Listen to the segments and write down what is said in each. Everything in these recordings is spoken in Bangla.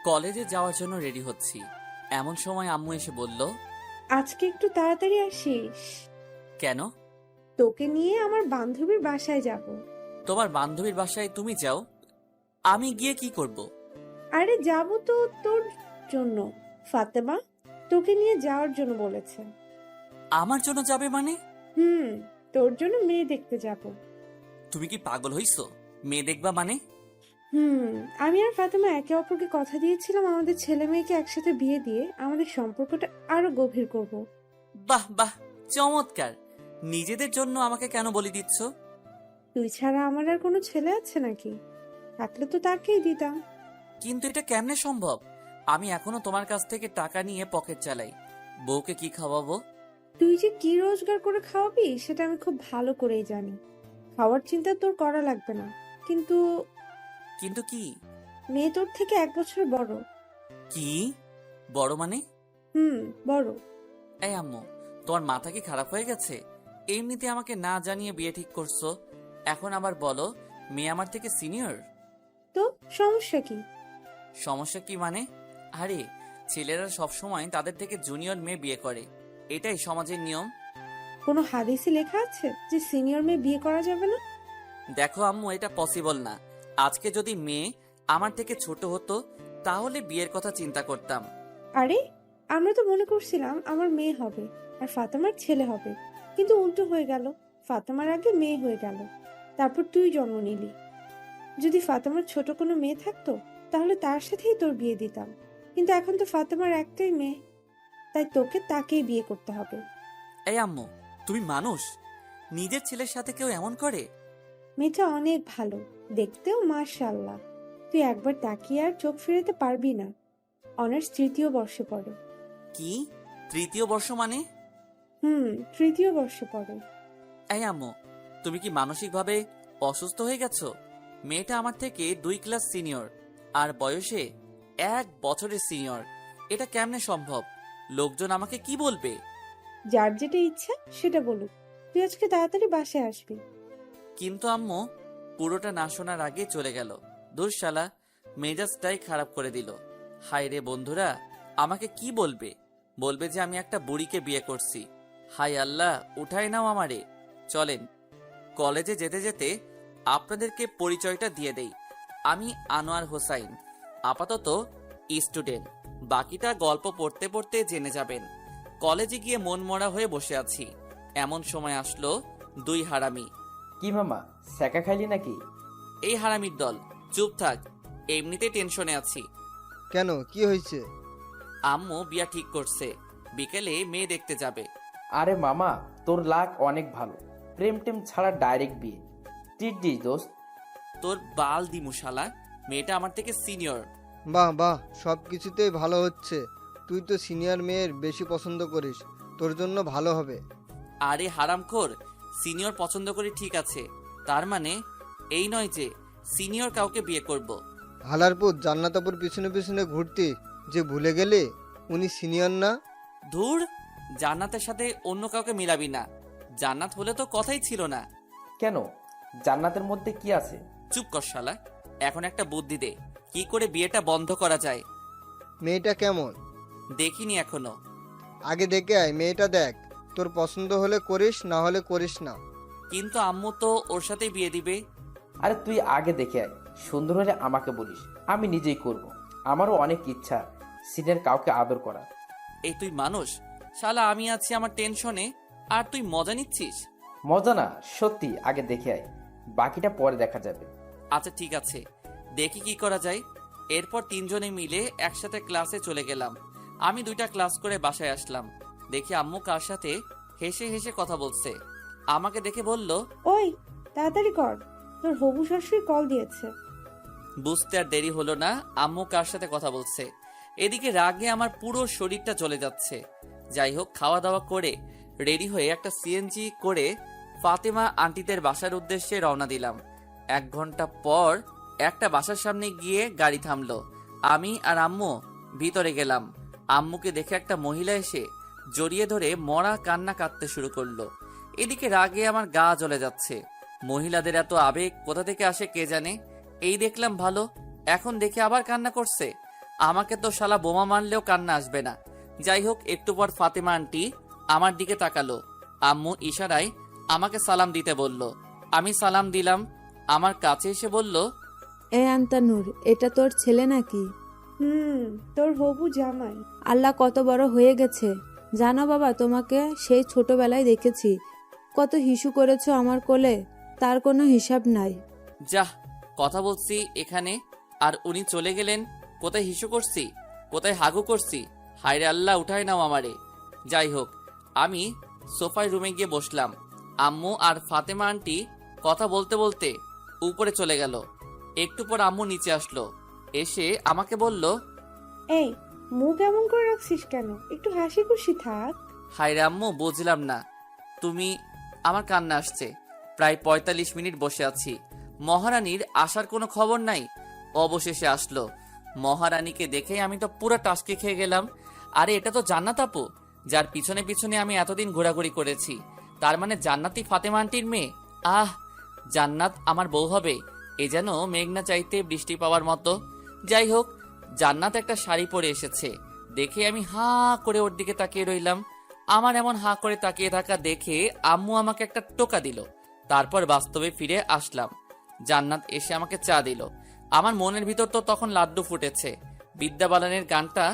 কলেজে যাওয়ার জন্য রেডি হচ্ছি, এমন সময় আম্মু এসে বলল, আজকে একটু তাড়াতাড়ি আসিস। কেন? তোকে নিয়ে আমার বান্ধবীর বাসায় যাব। তোমার বান্ধবীর বাসায় তুমি যাও, আমি গিয়ে কি করব? আরে যাব তো তোর জন্য। ফাতেমা তোকে নিয়ে যাওয়ার জন্য বলেছে। আমার জন্য যাবে মানে? হুম, তোর জন্য মেয়ে দেখতে যাব। তুমি কি পাগল হইছো? মেয়ে দেখবা মানে? হুম, আমি আর ফাতেমা একে অপরকে কথা দিয়েছিলাম আমাদের ছেলে মেয়েকে একসাথে বিয়ে দিয়ে আমাদের সম্পর্কটা আরো গভীর করব। বাহ বাহ, চমৎকার। নিজেদের জন্য আমাকে কেন বলি দিচ্ছ? তুই ছাড়া আমার আর কোনো ছেলে আছে নাকি? থাকলে তো তাকেই দিতাম। কিন্তু এটা কেমনে সম্ভব? আমি এখনো তোমার কাছ থেকে টাকা নিয়ে পকেট চালাই, বউকে কি খাওয়াবো? তুই যে কি রোজগার করে খাওয়াবি সেটা আমি খুব ভালো করেই জানি। খাওয়ার চিন্তা তোর করা লাগবে না। কিন্তু কিন্তু কি? মেয়ে তোর থেকে 1 বছর বড়। কি বড় মানে? হুম, বড়। এই আম্মু, তোমার মাথা কি খারাপ হয়ে গেছে? এমনিতে আমাকে না জানিয়ে বিয়ে ঠিক করছো, এখন আবার বলো মেয়ে আমার থেকে সিনিয়র। তো সমস্যা কি? সমস্যা কি মানে? আরে, ছেলেরা সবসময় তাদের থেকে জুনিয়র মেয়ে বিয়ে করে, এটাই সমাজের নিয়ম। কোনো হাদিসে লেখা আছে যে সিনিয়র মেয়ে বিয়ে করা যাবে না? দেখো আম্মু, এটা পসিবল না। আজকে যদি মেয়ে আমার থেকে ছোট হতো তাহলে বিয়ের কথা চিন্তা করতাম। আরে, আমরা তো মনে করছিলাম আমার মেয়ে হবে আর ফাতেমার ছেলে হবে, কিন্তু উল্টো হয়ে গেল। ফাতেমার আগে মেয়ে হয়ে গেল, তারপর তুই জন্ম নিলি। যদি ফাতেমার ছোট কোনো মেয়ে থাকতো তাহলে তার সাথেই তোর বিয়ে দিতাম, কিন্তু এখন তো ফাতেমার একটাই মেয়ে, তাই তোকে তাকেই বিয়ে করতে হবে। এই আম্মু, তুমি মানুষ? নিজের ছেলের সাথে কেউ এমন করে? মেয়েটা অনেক ভালো, দেখতেও মাশাআল্লাহ। তুই একবার তাকিয়ে আর চোখ ফেরাতে পারবি না। অনার্স 3য় বর্ষে পড়ে। কি? তৃতীয় বর্ষ মানে? হুম, 3য় বর্ষে পড়ে। এই আম্মু, তুমি কি মানসিকভাবে অসুস্থ হয়ে গেছো? মেয়েটা আমার থেকে 2 ক্লাস সিনিয়র আর বয়সে 1 বছরের সিনিয়র। এটা কেমনে সম্ভব? লোকজন আমাকে কি বলবে? যার যেটা ইচ্ছা সেটা বলুক। তুই আজকে তাড়াতাড়ি বাসায় আসবি। কিন্তু আম্মু, পুরোটা না শোনার আগে চলে গেল। দূর শালা, মেজাজটাই খারাপ করে দিল। হায় রে বন্ধুরা, আমাকে কি বলবে? বলবে যে আমি একটা বুড়িকে বিয়ে করছি। হায় আল্লাহ, উঠাই নাও আমারে। চলেন, কলেজে যেতে যেতে আপনাদেরকে পরিচয়টা দিয়ে দেই। আমি আনোয়ার হোসাইন, আপাতত স্টুডেন্ট। বাকিটা গল্প পড়তে পড়তে জেনে যাবেন। কলেজে গিয়ে মনমরা হয়ে বসে আছি, এমন সময় আসলো 2 হারামি। কি মামা, স্যাকা খাইলি নাকি? এই হারামির দল, চুপ থাক, এমনিতেই টেনশনে আছি। কেন, কি হয়েছে? আম্মু বিয়া ঠিক করছে, বিকেলে মেয়ে দেখতে যাবে। আরে মামা, তোর লাক অনেক ভালো। প্রেম টেম ছাড়া ডাইরেক্ট বিয়ে। ট্রিট দিস দোস্ত। তোর বাল দিমু শালা, মেয়েটা আমার থেকে সিনিয়র। বাহ বাহ, সব কিছুতেই ভালো হচ্ছে। তুই তো সিনিয়র মেয়ের বেশি পছন্দ করিস, তোর জন্য ভালো হবে। আরে হারামখোর, সিনিয়র পছন্দ করি ঠিক আছে, তার মানে এই নয় যে সিনিয়র কাউকে বিয়ে করব। হালারপুর জান্নাতাপুর পিছনে পিছনে ঘুরতি যে ভুলে গেলে উনি সিনিয়র না? ধুর, জান্নাতের সাথে অন্য কাউকে মিলাবি না। জান্নাত হলে তো কথাই ছিল না। কেন, জান্নাতের মধ্যে কি আছে? চুপ কর শালা, এখন একটা বুদ্ধি দে, কি করে বিয়েটা বন্ধ করা যায়। মেয়েটা কেমন? দেখিনি এখনো। আগে দেখে আয়, মেয়েটা দেখ। তোর পছন্দ হলে করিস, না হলে করিস না। কিন্তু আম্মু তো ওর সাথেই বিয়ে দিবে। আরে তুই আগে দেখে আয়, সুন্দর হলে আমাকে বলিস, আমি নিজেই করব। আমারও অনেক ইচ্ছা সিনিয়র কাউকে আদর করা। এই তুই মানুষ? শালা আমি আছি আমার টেনশনে, আর তুই মজা নিচ্ছিস। মজা না, সত্যি, আগে দেখে আয়, বাকিটা পরে দেখা যাবে। আচ্ছা ঠিক আছে, দেখি কি করা যায়। এরপর 3জনে মিলে একসাথে ক্লাসে চলে গেলাম। আমি 2টা ক্লাস করে বাসায় আসলাম, দেখি আম্মু কার সাথে হেসে হেসে কথা বলছে। আমাকে দেখে বলল, ওই, তাড়াতাড়ি কর, তোর হবু শাশুড়ি কল দিয়েছে। বুঝতে আর দেরি হলো না আম্মু কার সাথে কথা বলছে। এদিকে রাগে আমার পুরো শরীরটা চলে যাচ্ছে। যাই হোক, খাওয়া দাওয়া করে রেডি হয়ে একটা সিএনজি করে ফাতেমা আন্টিদের বাসার উদ্দেশ্যে রওনা দিলাম। 1 ঘন্টা পর একটা বাসার সামনে গিয়ে গাড়ি থামলো। আমি আর আম্মু ভিতরে গেলাম। আম্মুকে দেখে একটা মহিলা এসে জড়িয়ে ধরে মরা কান্না কাঁদতে শুরু করলো। এদিকে রাগে আমার গা জ্বলে যাচ্ছে। মহিলাদের এত আবেগ কোথা থেকে আসে কে জানে। এই দেখলাম ভালো, এখন দেখে আবার কান্না করছে। আমাকে তো শালা বোমা মারলেও কান্না আসবে না। যাই হোক, একটু পর ফাতেমা আন্টি আমার দিকে তাকালো। আম্মু ইশারায় আমাকে সালাম দিতে বলল। আমি সালাম দিলাম। আমার কাছে এসে বলল, এ আন্তানুর, এটা তোর ছেলে নাকি? তোর হবু জামাই। আল্লাহ কত বড় হয়ে গেছে জানো বাবা, তোমাকে সেই ছোটবেলায় দেখেছি, কত হিসু করেছো আমার কোলে, তার কোনো হিসাব নাই। যাহ, কথা বলছি এখানে আর উনি চলে গেলেন। কোথায় হিসু করছি, কোথায় হাগু করছি? হায়রে আল্লাহ, উঠায় নাও আমারে। যাই হোক, আমি সোফায় রুমে গিয়ে বসলাম। আম্মু আর ফাতেমা আন্টি কথা বলতে বলতে উপরে চলে গেল। একটু পর আম্মু নিচে আসলো, এসে আমাকে বলল, এই, মুখ এমন করে রাখছিস কেন? একটু হাসি খুশি থাক। হায়রে আম্মু, বুঝলাম না। তুমি, আমার কান্না আসছে। প্রায় ৪৫ মিনিট বসে আছি, মহারানীর আসার কোনো খবর নাই। অবশেষে আসলো। মহারানীকে দেখে আমি তো পুরো টাসকে খেয়ে গেলাম। আরে এটা তো জান্নাত আপু, যার পিছনে পিছনে আমি এতদিন ঘোরাঘুরি করেছি। তার মানে জান্নাতি ফাতেমা আন্টির মেয়ে। আহ, জান্নাত আমার বউ হবে, এ যেন মেঘনা চাইতে বৃষ্টি পাওয়ার মতো। যাই হোক, জান্নাত একটা শাড়ি পরে এসেছে দেখে আমি হাঁ করে ওর দিকে তাকিয়ে রইলাম। আমার এমন হাঁ করে তাকিয়ে থাকা দেখে আম্মু আমাকে একটা টোকা দিল। তারপর বাস্তবে ফিরে আসলাম। জান্নাত এসে আমাকে চা দিল। আমার মনের ভিতর তো তখন লাড্ডু ফুটেছে। বিদ্যা বালানের গানটা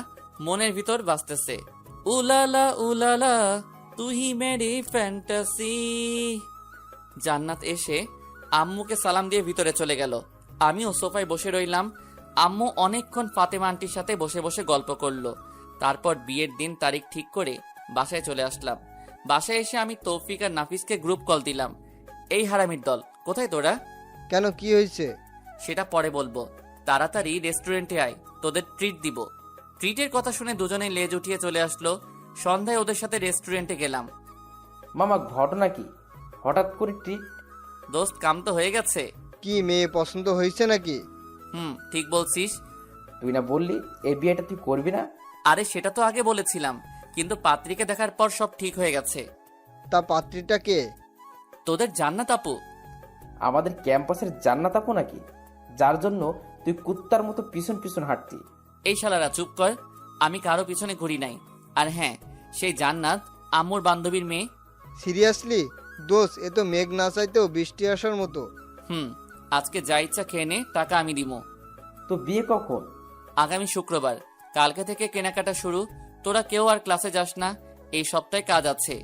মনের ভিতর বাজতেছে, উলালা উলালা তুহি মেরি ফ্যান্টাসি। জান্নাত এসে আম্মুকে সালাম দিয়ে ভিতরে চলে গেল। আমিও সোফায় বসে রইলাম। আম্মু অনেকক্ষণ ফাতেমা আন্টির সাথে বসে বসে গল্প করলো। তারপর বিয়ের দিন তারিখ ঠিক করে বাসায় চলে আসলাম। বাসায় এসে আমি তৌফিক আর নাফিসকে গ্রুপ কল দিলাম। এই হারামির দল, কোথায় তোরা? কেন, কি হয়েছে? সেটা পরে বলবো, তাড়াতাড়ি রেস্টুরেন্টে আয়, তোদের ট্রিট দিব। ট্রিটের কথা শুনে দুজনেই লেজ উঠিয়ে চলে আসলো। সন্ধ্যায় ওদের সাথে রেস্টুরেন্টে গেলাম। মামা, ঘটনা কি? হঠাৎ করে ট্রিট? দোস্ত, কাম তো হয়ে গেছে। কি মেয়ে পছন্দ হয়েছে নাকি? ঠিক বলছিস। তুই না বললি এই বিয়েটা তুই করবি না? আরে সেটা তো আগে বলেছিলাম, কিন্তু পাত্রীকে দেখার পর সব ঠিক হয়ে গেছে। তা পাত্রীটা কে? তোদের জান্নাত আপু। আমাদের ক্যাম্পাসের জান্নাত আপু নাকি, যার জন্য তুই কুত্তার মতো পিছন পিছন হাঁটতি? এই শালারা চুপ কর, আমি কারো পিছনে ঘুরি নাই। আর হ্যাঁ, সেই জান্নাত আম্মুর বান্ধবীর মেয়ে। সিরিয়াসলি? দোষ, এ তো মেঘ না চাইতেও বৃষ্টি আসার মতো। আজকে যা ইচ্ছা খেয়ে নে, টাকা আমি দিমো। তো বিয়ে কখন? আগামী শুক্রবার। কালকে থেকে কেনাকাটা শুরু। তোরা কেউ আর ক্লাসে যাস না, এই সপ্তাহে কাজ আছে।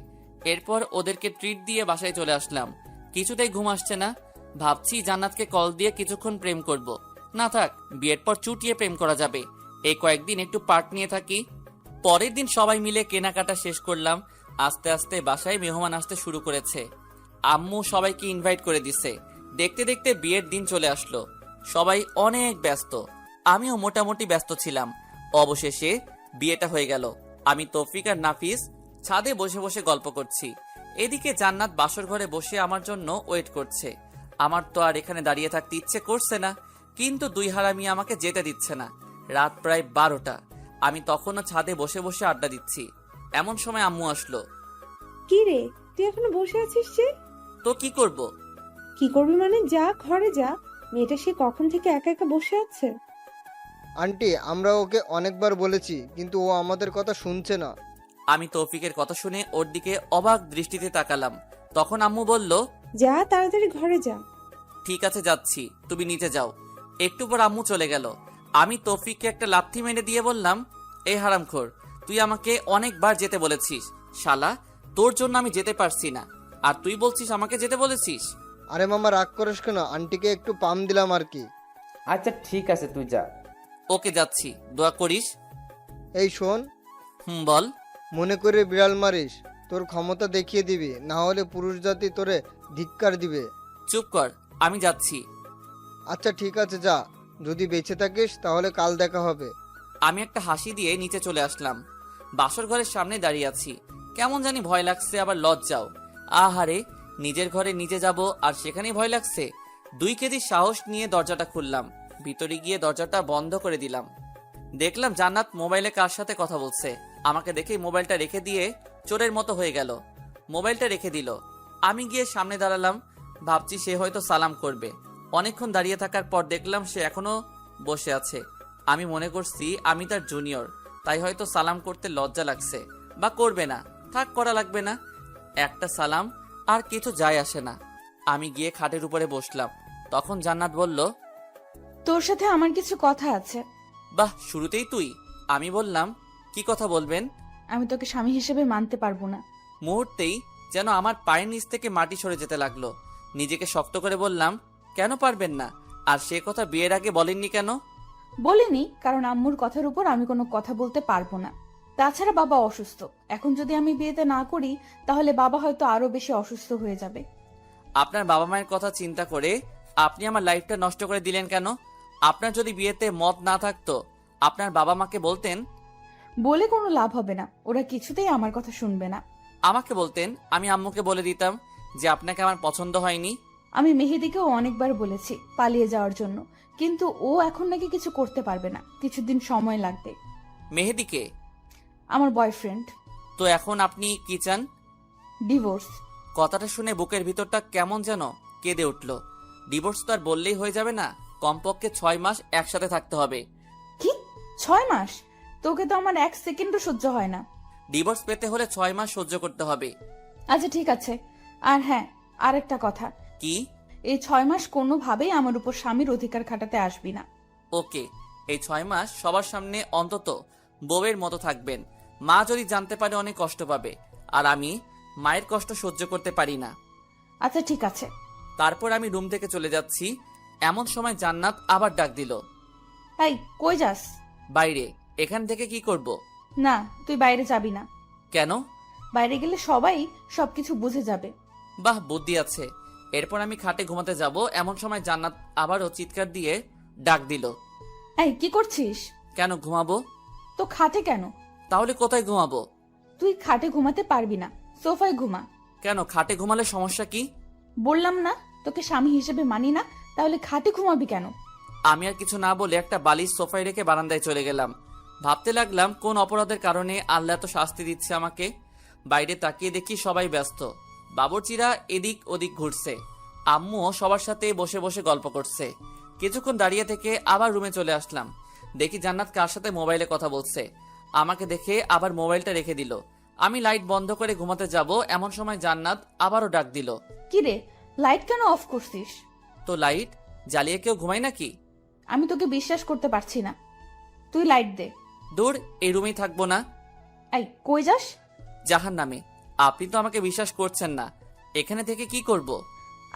এরপর ওদেরকে ট্রিট দিয়ে বাসায় চলে আসলাম। কিছুতেই ঘুম আসছে না। ভাবছি জান্নাতকে কল দিয়ে কিছুক্ষণ প্রেম করব। না থাক, বিয়ের পর চুটিয়ে প্রেম করা যাবে। এই কয়েকদিন একটু পার্ট নিয়ে থাকি। পরের দিন সবাই মিলে কেনাকাটা শেষ করলাম। আস্তে আস্তে বাসায় মেহমান আসতে শুরু করেছে। আম্মু সবাইকে ইনভাইট করে দিছে। দেখতে দেখতে বিয়ের দিন চলে আসলো। সবাই অনেক ব্যস্ত, আমিও মোটামুটি ব্যস্ত ছিলাম। অবশেষে বিয়েটা হয়ে গেল। আমি তৌফিক আর নাফিস ছাদে বসে বসে গল্প করছি। এদিকে জান্নাত বাসর ঘরে বসে আমার জন্য ওয়েট করছে। আমার তো আর এখানে দাঁড়িয়ে থাকতে ইচ্ছে করছে না, কিন্তু দুই হারামি আমাকে যেতে দিচ্ছে না। রাত প্রায় 12টা। আমি তখনও ছাদে বসে বসে আড্ডা দিচ্ছি। এমন সময় আম্মু আসলো। কি রে, তুই এখনো বসে আছিস যে? তো কি করব? কি করবি মানে? যা, ঘরে যা। মেয়েটা সে কখন থেকে একা একা বসে আছে। আন্টি, আমরা ওকে অনেকবার বলেছি, কিন্তু ও আমাদের কথা শুনছে না। আমি তৌফিকের কথা শুনে ওর দিকে অবাক দৃষ্টিতে তাকালাম। তখন আম্মু বলল, যা, তাড়াতাড়ি ঘরে যা। ঠিক আছে যাচ্ছি, তুমি নিচে যাও। একটু পর আম্মু চলে গেল। আমি তৌফিককে একটা লাথি মেরে দিয়ে বললাম, এই হারামখোর, তুই আমাকে অনেকবার যেতে বলেছিস। শালা, তোর জন্য আমি যেতে পারছি না, আর তুই বলছিস আমাকে যেতে বলেছিস। আরে মামা, রাগ করিস কেন? আন্টিকে একটু পাম দিলাম আর কি। আচ্ছা ঠিক আছে, তুই যা। ওকে, যাচ্ছি, দোয়া করিস। এই শোন, বল। মনে করে বিড়াল মারিস, তোর ক্ষমতা দেখিয়ে দিবি, না হলে পুরুষ জাতি তোরে ধিক্কার দিবে। চুপ কর, আমি যাচ্ছি। আচ্ছা ঠিক আছে, যা। যদি বেঁচে থাকিস তাহলে কাল দেখা হবে। আমি একটা হাসি দিয়ে নিচে চলে আসলাম। বাসর ঘরের সামনে দাঁড়িয়ে আছি। কেমন জানি ভয় লাগছে, আবার লজ্জাও। আহারে, নিজের ঘরে নিজে যাব আর সেখানেই ভয় লাগছে। 2 কেজি সাহস নিয়ে দরজাটা খুললাম। ভিতরে গিয়ে দরজাটা বন্ধ করে দিলাম। দেখলাম জান্নাত মোবাইলে কার সাথে কথা বলছে। আমাকে দেখেই মোবাইলটা রেখে দিয়ে চোরের মতো হয়ে গেল। মোবাইলটা রেখে দিল। আমি গিয়ে সামনে দাঁড়ালাম। ভাবছি সে হয়তো সালাম করবে। অনেকক্ষণ দাঁড়িয়ে থাকার পর দেখলাম সে এখনো বসে আছে। আমি মনে করছি আমি তার জুনিয়র, তাই হয়তো সালাম করতে লজ্জা লাগছে বা করবে না। থাক, করা লাগবে না। একটা সালাম আর কিছু যায় আসে না। আমি গিয়ে খাটের উপরে বসলাম। তখন জান্নাত বলল, তোর সাথে আমার কিছু কথা আছে। বাহ, শুরুতেই তুই? আমি বললাম, কি কথা বলবেন? আমি তোকে স্বামী হিসেবে মানতে পারবো না। মুহূর্তেই যেন আমার পায়ের নিচ থেকে মাটি সরে যেতে লাগলো। নিজেকে শক্ত করে বললাম, কেন পারবেন না? আর সে কথা বিয়ের আগে বলেননি কেন? বলিনি, কারণ আম্মুর কথার উপর আমি কোনো কথা বলতে পারবো না। তাছাড়া বাবা অসুস্থ। এখন যদি আমি বিয়েতে না করি তাহলে বাবা হয়তো আরো বেশি অসুস্থ হয়ে যাবে। আপনার বাবা মায়ের কথা চিন্তা করে আপনি আমার লাইফটা নষ্ট করে দিলেন কেন? আপনার যদি বিয়েতে মত না থাকতো আপনার বাবা মাকে বলতেন। বলে কোনো লাভ হবে না, ওরা কিছুতেই আমার কথা শুনবে না। আমাকে বলতেন, আমি আম্মুকে বলে দিতাম যে আপনাকে আমার পছন্দ হয়নি। আমি মেহেদিকেও অনেকবার বলেছি পালিয়ে যাওয়ার জন্য, কিন্তু ও এখন নাকি কিছু করতে পারবে না, কিছুদিন সময় লাগবে। মেহেদিকে? আমার বয়ফ্রেন্ড। তো এখন আপনি কি চান? ডিভোর্স। কথাটা শুনে বুকের ভিতরটা কেমন যেন কেঁদে উঠল। ডিভোর্স তো আর বললেই হয়ে যাবে না, কমপক্ষে 6 মাস একসাথে থাকতে হবে। কি 6 মাস? তোকে তো আমার 1 সেকেন্ডও সহ্য হয় না। ডিভোর্স পেতে হলে 6 মাস সহ্য করতে হবে। আচ্ছা ঠিক আছে। আর হ্যাঁ, আরেকটা কথা, কি? এই 6 মাস কোনোভাবেই আমার উপর স্বামীর অধিকার খাটাতে আসবি না। ওকে, এই 6 মাস সবার সামনে অন্তত বউয়ের মতো থাকবেন। মা যদি জানতে পারে অনেক কষ্ট পাবে, আর আমি মায়ের কষ্ট সহ্য করতে পারি না। আচ্ছা ঠিক আছে। তারপর আমি রুম থেকে চলে যাচ্ছি। এমন সময় জান্নাত আবার ডাক দিল, এই কই যাস? বাইরে। এখান থেকে কি করব? না, তুই বাইরে যাবি না। কেন? বাইরে গেলে সবাই সবকিছু বুঝে যাবে। বাহ, বুদ্ধি আছে। এরপর আমি খাটে ঘুমাতে যাব। এমন সময় জান্নাত আবারও চিৎকার দিয়ে ডাক দিল, এই কি করছিস? কেন ঘুমাবো? তো খাটে কেন? তাহলে কোথায় ঘুমাবো? তুই খাটে ঘুমাতে পারবি না, সোফায় ঘুমা। কেন, খাটে ঘুমালে সমস্যা কি? বললাম না তোকে স্বামী হিসেবে মানি না, তাহলে খাটে ঘুমাবি কেন? আমি আর কিছু না বলে একটা বালিশ সোফায় রেখে বারান্দায় চলে গেলাম। ভাবতে লাগলাম কোন অপরাধের কারণে আল্লাহ এত শাস্তি দিচ্ছে আমাকে। বাইরে তাকিয়ে দেখি সবাই ব্যস্ত। বাবুর্চিরা এদিক ওদিক ঘুরছে। আম্মুও সবার সাথে বসে বসে গল্প করছে। কিছুক্ষণ দাঁড়িয়ে থেকে আবার রুমে চলে আসলাম। দেখি জান্নাত কার সাথে মোবাইলে কথা বলছে। আমাকে দেখে আবার মোবাইলটা রেখে দিল। আমি লাইট বন্ধ করে ঘুমাতে যাব, এমন সময় জান্নাত আবারও ডাক দিল, কি রে, লাইট কেন অফ করছিস? তো লাইট জ্বালিয়ে কেউ ঘুমায় নাকি? আমি তোকে বিশ্বাস করতে পারছি না, তুই লাইট দে। দূর, এই রুমেই থাকবো না। এই কই যাস? জাহান্নামে। আপনি তো আমাকে বিশ্বাস করছেন না, এখানে থেকে কি করব?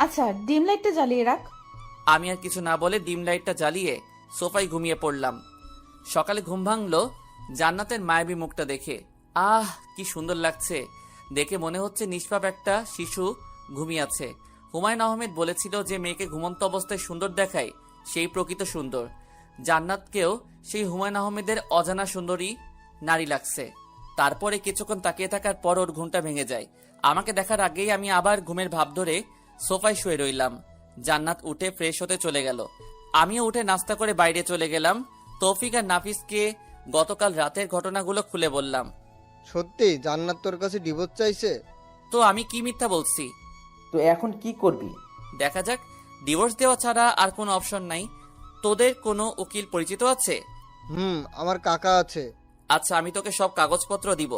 আচ্ছা ডিম লাইটটা জ্বালিয়ে রাখ। আমি আর কিছু না বলে ডিম লাইটটা জ্বালিয়ে সোফায় ঘুমিয়ে পড়লাম। সকালে ঘুম ভাঙলো জান্নাতের মায়াবী মুখটা দেখে। আহ, কি সুন্দর লাগছে। দেখে মনে হচ্ছে নিষ্পাপ একটা শিশু ঘুমিয়ে আছে। হুমায়ুন আহমেদ বলেছিল যে মেয়েকে ঘুমন্ত অবস্থায় সুন্দর দেখায় সেই প্রকৃত সুন্দর। জান্নাতকেও সেই হুমায়ুন আহমেদের অজানা সুন্দরী নারী লাগছে। তারপরে কিছুক্ষণ তাকিয়ে থাকার পর ওর ঘুমটা ভেঙে যায়। আমাকে দেখার আগেই আমি আবার ঘুমের ভাব ধরে সোফায় শুয়ে রইলাম। জান্নাত উঠে ফ্রেশ হতে চলে গেল। আমিও উঠে নাস্তা করে বাইরে চলে গেলাম। তৌফিক আর নাফিসকে গতকাল রাতের ঘটনাগুলো খুলে বললাম। সত্যি জান্নাত তোর কাছে ডিভোর্স চাইছে? তো আমি কি মিথ্যা বলছি? তো এখন কি করবি? দেখা যাক। ডিভোর্স দেওয়া ছাড়া আর কোনো অপশন নাই। তোদের কোনো উকিল পরিচিত আছে? আমার কাকা আছে। আচ্ছা, আমি তোকে সব কাগজপত্র দিব,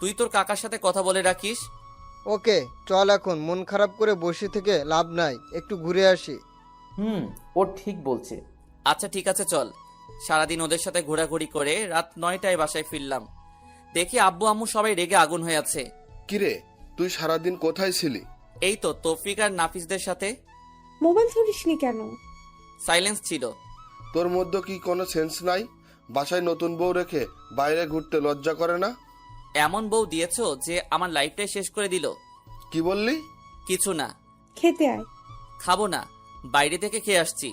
তুই তোর কাকার সাথে কথা বলে রাখিস। ওকে, চল, এখন মন খারাপ করে বসে থেকে লাভ নাই, একটু ঘুরে আসি। ও ঠিক বলছে। আচ্ছা ঠিক আছে, চল। সারাদিন ওদের সাথে ঘোরাঘুরি করে রাত 9টায় বাসায় ফিরলাম। দেখি আব্বু আম্মু সবাই রেগে আগুন হয়ে আছে। কিরে, তুই সারাদিন কোথায় ছিলি? এই তো তৌফিক আর নাফিসদের সাথে। মোবাইল ধরিসনি কেন? সাইলেন্স ছিল। তোর মধ্যে কি কোনো সেন্স নাই? বাসায় নতুন বউ রেখে বাইরে ঘুরতে লজ্জা করে না? এমন বউ দিয়েছো যে আমার লাইফটাই শেষ করে দিল। কি বললি? কিছু না। খেতে আয়। খাবো না, বাইরে থেকে খেয়ে আসছি।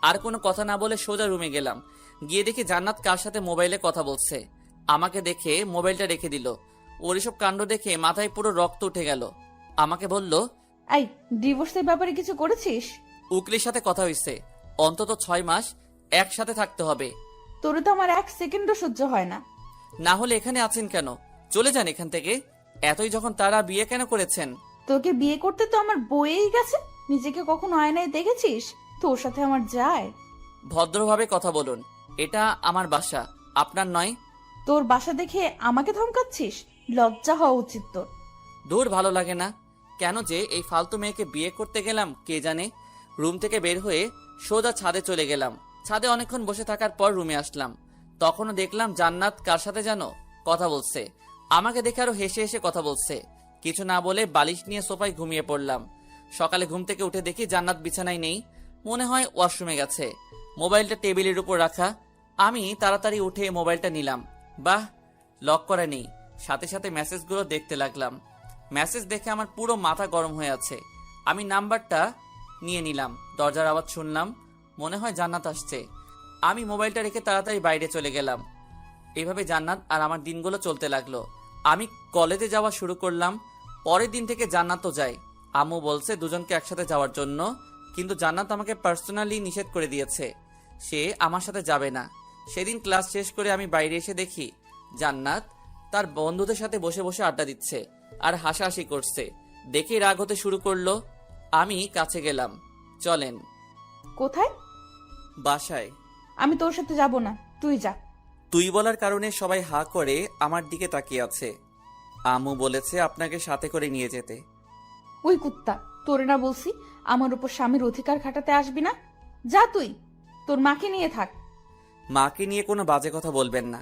আর কোনো কথা না বলে সোজা রুমে গেলাম। গিয়ে দেখি জান্নাত কার সাথে মোবাইলে কথা বলছে। আমাকে দেখে মোবাইলটা রেখে দিল। ওর এসব কাণ্ড দেখে মাথায় পুরো রক্ত উঠে গেল। আমাকে বলল, এই ডিভোর্সের ব্যাপারে কিছু করেছিস? উকিলের সাথে কথা হয়েছে, অন্তত 6 মাস একসাথে থাকতে হবে। তোরে তো আমার 1 সেকেন্ডও সহ্য হয় না। না হলে এখানে আছেন কেন? চলে যান এখান থেকে। এতই যখন তারা বিয়ে কেন করেছেন? তোকে বিয়ে করতে তো আমার বয়েই গেছে। নিজেকে কখনো আয়নায় দেখেছিস? তোর সাথে আমার যায়? ভদ্রভাবে কথা বলুন, এটা আমার বাসা, আপনার নয়। তোর বাসা দেখে আমাকে ধমকাচ্ছিস? লজ্জা হওয়া উচিত তোর। দূর, ভালো লাগে না। কেন যে এই ফালতু মেয়েকে বিয়ে করতে গেলাম কে জানে। রুম থেকে বের হয়ে সোজা ছাদে চলে গেলাম। ছাদে অনেকক্ষণ বসে থাকার পর রুমে আসলাম। তখনও দেখলাম জান্নাত কার সাথে যেন কথা বলছে। আমাকে দেখে আরো হেসে হেসে কথা বলছে। কিছু না বলে বালিশ নিয়ে সোফায় ঘুমিয়ে পড়লাম। সকালে ঘুম থেকে উঠে দেখি জান্নাত বিছানায় নেই, মনে হয় ওয়াশরুমে গেছে। মোবাইলটা টেবিলের উপর রাখা। আমি তাড়াতাড়ি উঠে মোবাইলটা নিলাম। বাহ, লক করা নেই। সাথে সাথে মেসেজগুলো দেখতে লাগলাম। মেসেজ দেখে আমার পুরো মাথা গরম হয়ে আছে। আমি নাম্বারটা নিয়ে নিলাম। দরজার আওয়াজ শুনলাম, মনে হয় জান্নাত আসছে। আমি মোবাইলটা রেখে তাড়াতাড়ি বাইরে চলে গেলাম। এইভাবে জান্নাত আর আমার দিনগুলো চলতে লাগলো। আমি কলেজে যাওয়া শুরু করলাম। পরের দিন থেকে জান্নাতও যায়। আম্মু বলছে দুজনকে একসাথে যাওয়ার জন্য, কিন্তু জান্নাত আমাকে পার্সোনালি নিষেধ করে দিয়েছে, সে আমার সাথে যাবে না। সেদিন ক্লাস শেষ করে আমি বাইরে এসে দেখি জান্নাত তার বন্ধুদের সাথে বসে বসে আড্ডা দিচ্ছে আর হাসাহাসি করছে। দেখে রাগ হতে শুরু করলো। আমি কাছে গেলাম। চলেন। কোথায়? বাসায়। আমি তোর সাথে যাব না, তুই যা। তুই বলার কারণে সবাই হা করে আমার দিকে তাকিয়ে আছে। আম্মু বলেছে আপনাকে সাথে করে নিয়ে যেতে। ওই কুত্তা, তোরে না বলছি আমার উপর স্বামীর অধিকার খাটাতে আসবি না? যা তুই, তোর মাকে নিয়ে থাক। মাকে নিয়ে কোনো বাজে কথা বলবেন না।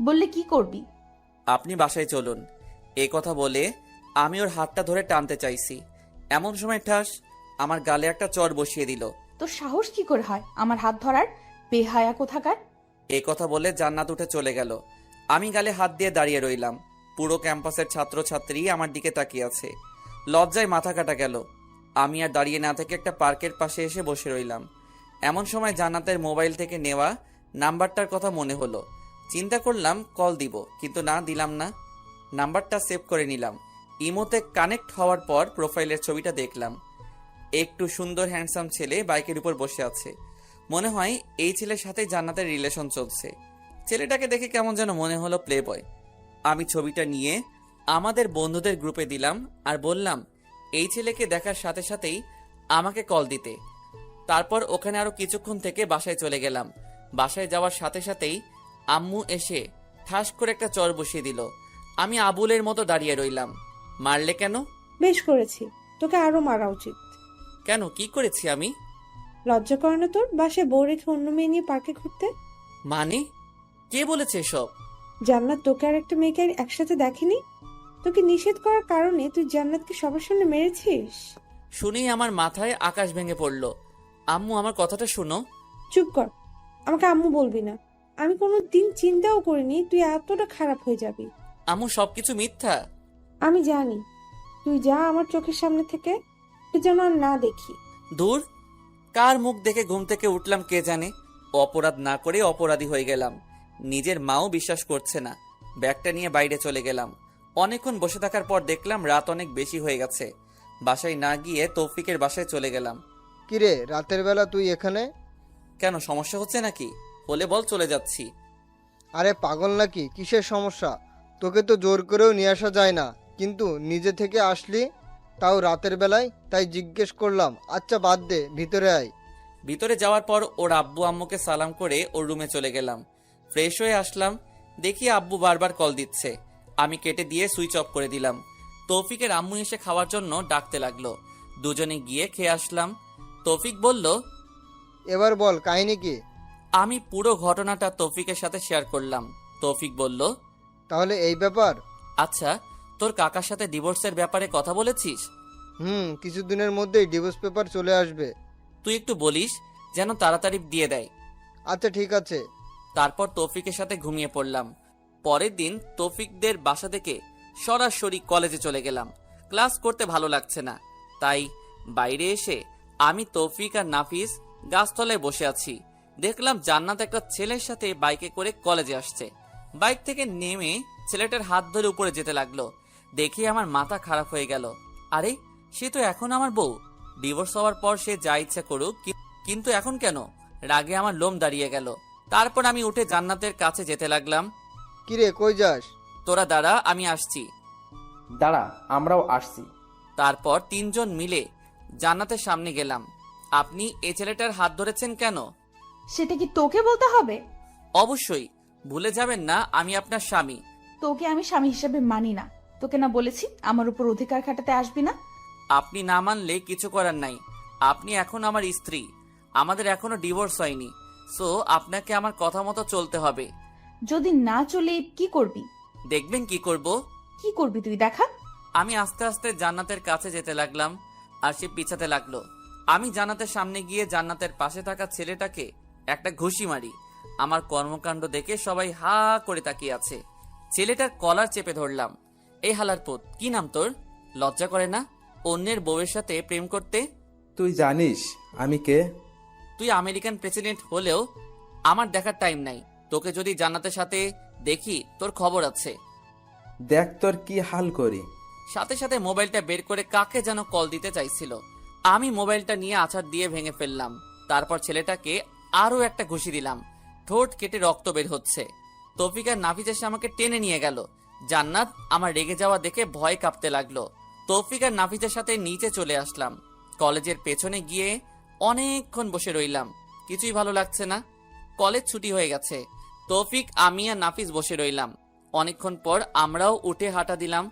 বললে কি করবি? আপনি বাসায় চলুন। এই কথা বলে আমি ওর হাতটা ধরে টানতে চাইছি, এমন সময় ঠাস আমার গালে একটা চড় বসিয়ে দিল। তোর সাহস কি করে হয় আমার হাত ধরার? বেহায়া কোথাকার। এই কথা বলে জান্নাত উঠে চলে গেল। আমি গালে হাত দিয়ে দাঁড়িয়ে রইলাম। পুরো ক্যাম্পাসের ছাত্রছাত্রী আমার দিকে তাকিয়ে আছে। লজ্জায় মাথা কাটা গেল। আমি আর দাঁড়িয়ে না থেকে একটা পার্কের পাশে এসে বসে রইলাম। এমন সময় জান্নাতের মোবাইল থেকে নেওয়া নাম্বারটার কথা মনে হলো। চিন্তা করলাম কল দিব, কিন্তু না, দিলাম না। নাম্বারটা সেভ করে নিলাম। ইমোতে কানেক্ট হওয়ার পর প্রোফাইলের ছবিটা দেখলাম। একটু সুন্দর হ্যান্ডসাম ছেলে বাইকের উপর বসে আছে। মনে হয় এই ছেলের সাথে জান্নাতের রিলেশন চলছে। ছেলেটাকে দেখে কেমন যেন মনে হলো প্লে বয়। আমি ছবিটা নিয়ে আমাদের বন্ধুদের গ্রুপে দিলাম আর বললাম এই ছেলেকে দেখার সাথে সাথেই আমাকে কল দিতে। তারপর ওখানে আরো কিছুক্ষণ থেকে বাসায় চলে গেলাম। বাসায় যাওয়ার সাথে সাথেই আম্মু এসে ঠাস করে একটা চর বসিয়ে দিল। আমি আবুলের মতো দাঁড়িয়ে রইলাম। মারলে কেন? বেশ করেছি, তোকে আরো মারা উচিত। কেন, কি করেছি আমি? লজ্জা করে না তোর বাসায় বউ রেখে অন্য মেয়ে নিয়ে পার্কে ঘুরতে? মানে কে বলেছে এসব? জান্নাত তোকে আর একটা মেয়েকে একসাথে দেখেনি? তোকে নিষেধ করার কারণে তুই জান্নাতকে সবার সামনে মেরেছিস। শুনেই আমার মাথায় আকাশ ভেঙে পড়ল। আম্মু, আমার কথাটা শোনো। চুপ কর, আমাকে আম্মু বলবি না। আমি কোনো দিন চিন্তাও করিনি তুই এতটা খারাপ হয়ে যাবি। আম্মু, সবকিছু মিথ্যা। আমি জানি, তুই যা আমার চোখের সামনে থেকে, তুই যেন আর না দেখি। দূর, কার মুখ দেখে ঘুম থেকে উঠলাম কে জানে। অপরাধ না করে অপরাধী হয়ে গেলাম। নিজের মাও বিশ্বাস করছে না। ব্যাগটা নিয়ে বাইরে চলে গেলাম। অনেকক্ষণ বসে থাকার পর দেখলাম রাত অনেক বেশি হয়ে গেছে। বাসায় না গিয়ে তৌফিকের বাসায় চলে গেলাম। কিরে, রাতের বেলা তুই এখানে? কেন, সমস্যা হচ্ছে নাকি? হলে বল, চলে যাচ্ছি। আরে পাগল নাকি, কিসের সমস্যা? তোকে তো জোর করেও নিয়ে আসা যায় না, কিন্তু নিজে থেকে আসলি, তাও রাতের বেলায়, তাই জিজ্ঞেস করলাম। আচ্ছা বাদ দে, ভিতরে আয়। ভিতরে যাওয়ার পর ওর আব্বু আম্মুকে সালাম করে ওর রুমে চলে গেলাম। ফ্রেশ হয়ে আসলাম, দেখি আব্বু বারবার কল দিচ্ছে। আমি কেটে দিয়ে সুইচ অফ করে দিলাম। তৌফিকের আম্মু এসে খাওয়ার জন্য ডাকতে লাগলো। দুজনে গিয়ে খেয়ে আসলাম। তৌফিক বলল, এবার বল কাহিনী কি? আমি পুরো ঘটনাটা তৌফিকের সাথে শেয়ার করলাম। তৌফিক বলল, তাহলে এই ব্যাপার? আচ্ছা, তোর কাকার সাথে ডিভোর্সের ব্যাপারে কথা বলেছিস? কিছুদিনের মধ্যেই ডিভোর্স পেপার চলে আসবে। তুই একটু বলিস যেন তাড়াতাড়ি দিয়ে দেয়। আচ্ছা ঠিক আছে। তারপর তৌফিকের সাথে ঘুমিয়ে পড়লাম। পরের দিন তৌফিকদের বাসা থেকে সরাসরি কলেজে চলে গেলাম। ক্লাস করতে ভালো লাগছে না, তাই বাইরে এসে আমি, তৌফিক আর নাফিস গাছতলায় বসে আছি। দেখলাম জান্নাত একটা ছেলের সাথে বাইকে করে কলেজে আসছে। বাইক থেকে নেমে ছেলেটার হাত ধরে উপরে যেতে লাগলো। দেখে আমার মাথা খারাপ হয়ে গেল। আরে, সে তো এখন আমার বউ। ডিভোর্স হওয়ার পর সে যা ইচ্ছা করুক, কিন্তু এখন কেন? রাগে আমার লোম দাঁড়িয়ে গেল। তারপর আমি উঠে জান্নাতের কাছে যেতে লাগলাম। কিরে, কই যাস? তোরা দাঁড়া, আমি আসছি। দাঁড়া, আমরাও আসছি। তারপর তিনজন মিলে জান্নাতের সামনে গেলাম। আপনি এই ছেলেটার হাত ধরেছেন কেন? সেটা কি তোকে বলতে হবে? অবশ্যই, ভুলে যাবেন না আমি আপনার স্বামী। তোকে আমি স্বামী হিসেবে মানি না। তোকে না বলেছি আমার উপর অধিকার খাটাতে আসবি না? আপনি না মানলে কিছু করার নাই। আপনি এখন আমার স্ত্রী, আমাদের এখনো ডিভোর্স হয়নি। সো আপনাকে আমার কথা মতো চলতে হবে। যদি না চলে কি করবি? দেখবেন কি করব। কি করবি তুই দেখা। আমি আস্তে আস্তে জান্নাতের কাছে যেতে লাগলাম, আর সে পিছাতে লাগলো। আমি জান্নাতের সামনে গিয়ে জান্নাতের পাশে থাকা ছেলেটাকে একটা ঘুষি মারি। আমার কর্মকাণ্ড দেখে সবাই হা করে তাকিয়ে আছে। ছেলেটার কলার চেপে ধরলাম। এই হালার পুত, কি নাম তোর? লজ্জা করে না অন্যের বউয়ের সাথে প্রেম করতে? তুই জানিস আমি কে? তুই আমেরিকান প্রেসিডেন্ট হলেও আমার দেখার টাইম নাই। তোকে যদি জান্নাতের সাথে দেখি তোর খবর আছে। দেখ তোর কি হাল করি। সাথে সাথে মোবাইলটা বের করে কাকে যেন কল দিতে চাইছিল। আমি মোবাইলটা নিয়ে আছাড় দিয়ে ভেঙে ফেললাম। তারপর ছেলেটাকে আরো একটা ঘুষি দিলাম। ঠোঁট কেটে রক্ত বের হচ্ছে। তৌফিক আর নাফিজ এসে আমাকে টেনে নিয়ে গেল। জান্নাত আমার রেগে যাওয়া দেখে ভয় কাঁপতে লাগলো। তৌফিক আর নাফিজের সাথে নিচে চলে আসলাম। কলেজের পেছনে গিয়ে অনেকক্ষণ বসে রইলাম। কিছুই ভালো লাগছে না। কলেজ ছুটি হয়ে গেছে। তৌফিক, আমি আর নাফিজ বসে রইলাম। অনেকক্ষণ পর আমরাও উঠে হাঁটা দিলাম।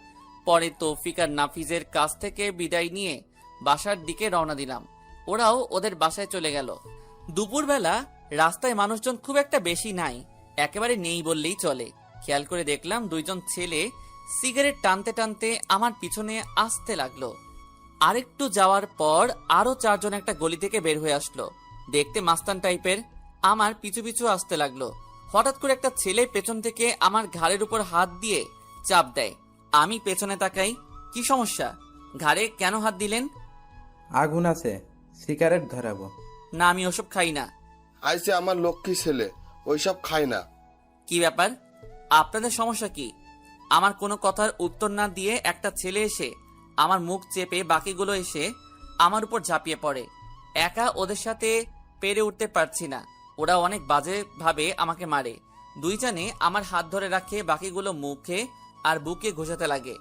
পরে তৌফিক আর নাফিজের কাছ থেকে বিদায় নিয়ে বাসার দিকে রওনা দিলাম। ওরাও ওদের বাসায় চলে গেল। দুপুরবেলা রাস্তায় মানুষজন খুব একটা বেশি নাই, একেবারে নেই বললেই চলে। খেয়াল করে দেখলাম দুইজন ছেলে সিগারেট টানতে টানতে আমার পিছনে আসতে লাগলো। আরেকটু যাওয়ার পর আরো চারজন একটা গলি থেকে বের হয়ে আসলো। দেখতে মাস্তান টাইপের, আমার পিছু পিছু আসতে লাগলো। হঠাৎ করে একটা ছেলে পেছন থেকে আমার ঘাড়ের উপর হাত দিয়ে চাপ দেয়। আমি পেছনে তাকাই। কি সমস্যা? ঘাড়ে কেন হাত দিলেন? আগুন আছে, সিগারেট ধরাবো। না, আমি ওসব খাই না। আইসে আমার লক্ষ্মী ছেলে, ওইসব খায় না। কি ব্যাপার? আপনাদের সমস্যা কি? আমার কোনো কথার উত্তর না দিয়ে একটা ছেলে এসে আমার মুখ চেপে বাকিগুলো এসে আমার উপর ঝাঁপিয়ে পড়ে। একা ওদের সাথে পেরে উঠতে পারছি না। ওরা অনেক বাজে ভাবে আমাকে মারে। দুইজনে আমার হাত ধরে রাখে, বাকিগুলো মুখে আর বুকে ঘষাতে লাগে।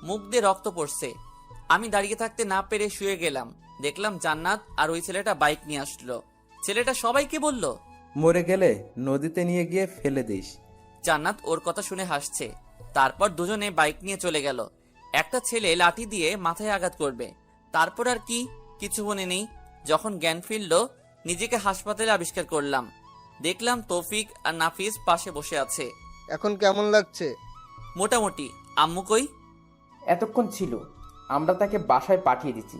মুখ দিয়ে রক্ত পড়ছে। আমি দাঁড়িয়ে থাকতে না পেরে শুয়ে গেলাম। দেখলাম জান্নাত আর ওই ছেলেটা বাইক নিয়ে আসলো। ছেলেটা সবাইকে বলল, মরে গেলে নদীতে নিয়ে গিয়ে ফেলে দিস। জান্নাত ওর কথা শুনে হাসছে। তারপর দুজনে বাইক নিয়ে চলে গেল। একটা ছেলে লাঠি দিয়ে মাথায় আঘাত করবে। তারপর আর কিছু মনে নেই। যখন জ্ঞান ফিরল, নিজেকে হাসপাতালে আবিষ্কার করলাম। দেখলাম তৌফিক আর নাফিজ পাশে বসে আছে। এখন কেমন লাগছে? মোটামুটি। আম্মু কই? এতক্ষণ ছিল, আমরা তাকে বাসায় পাঠিয়ে দিচ্ছি।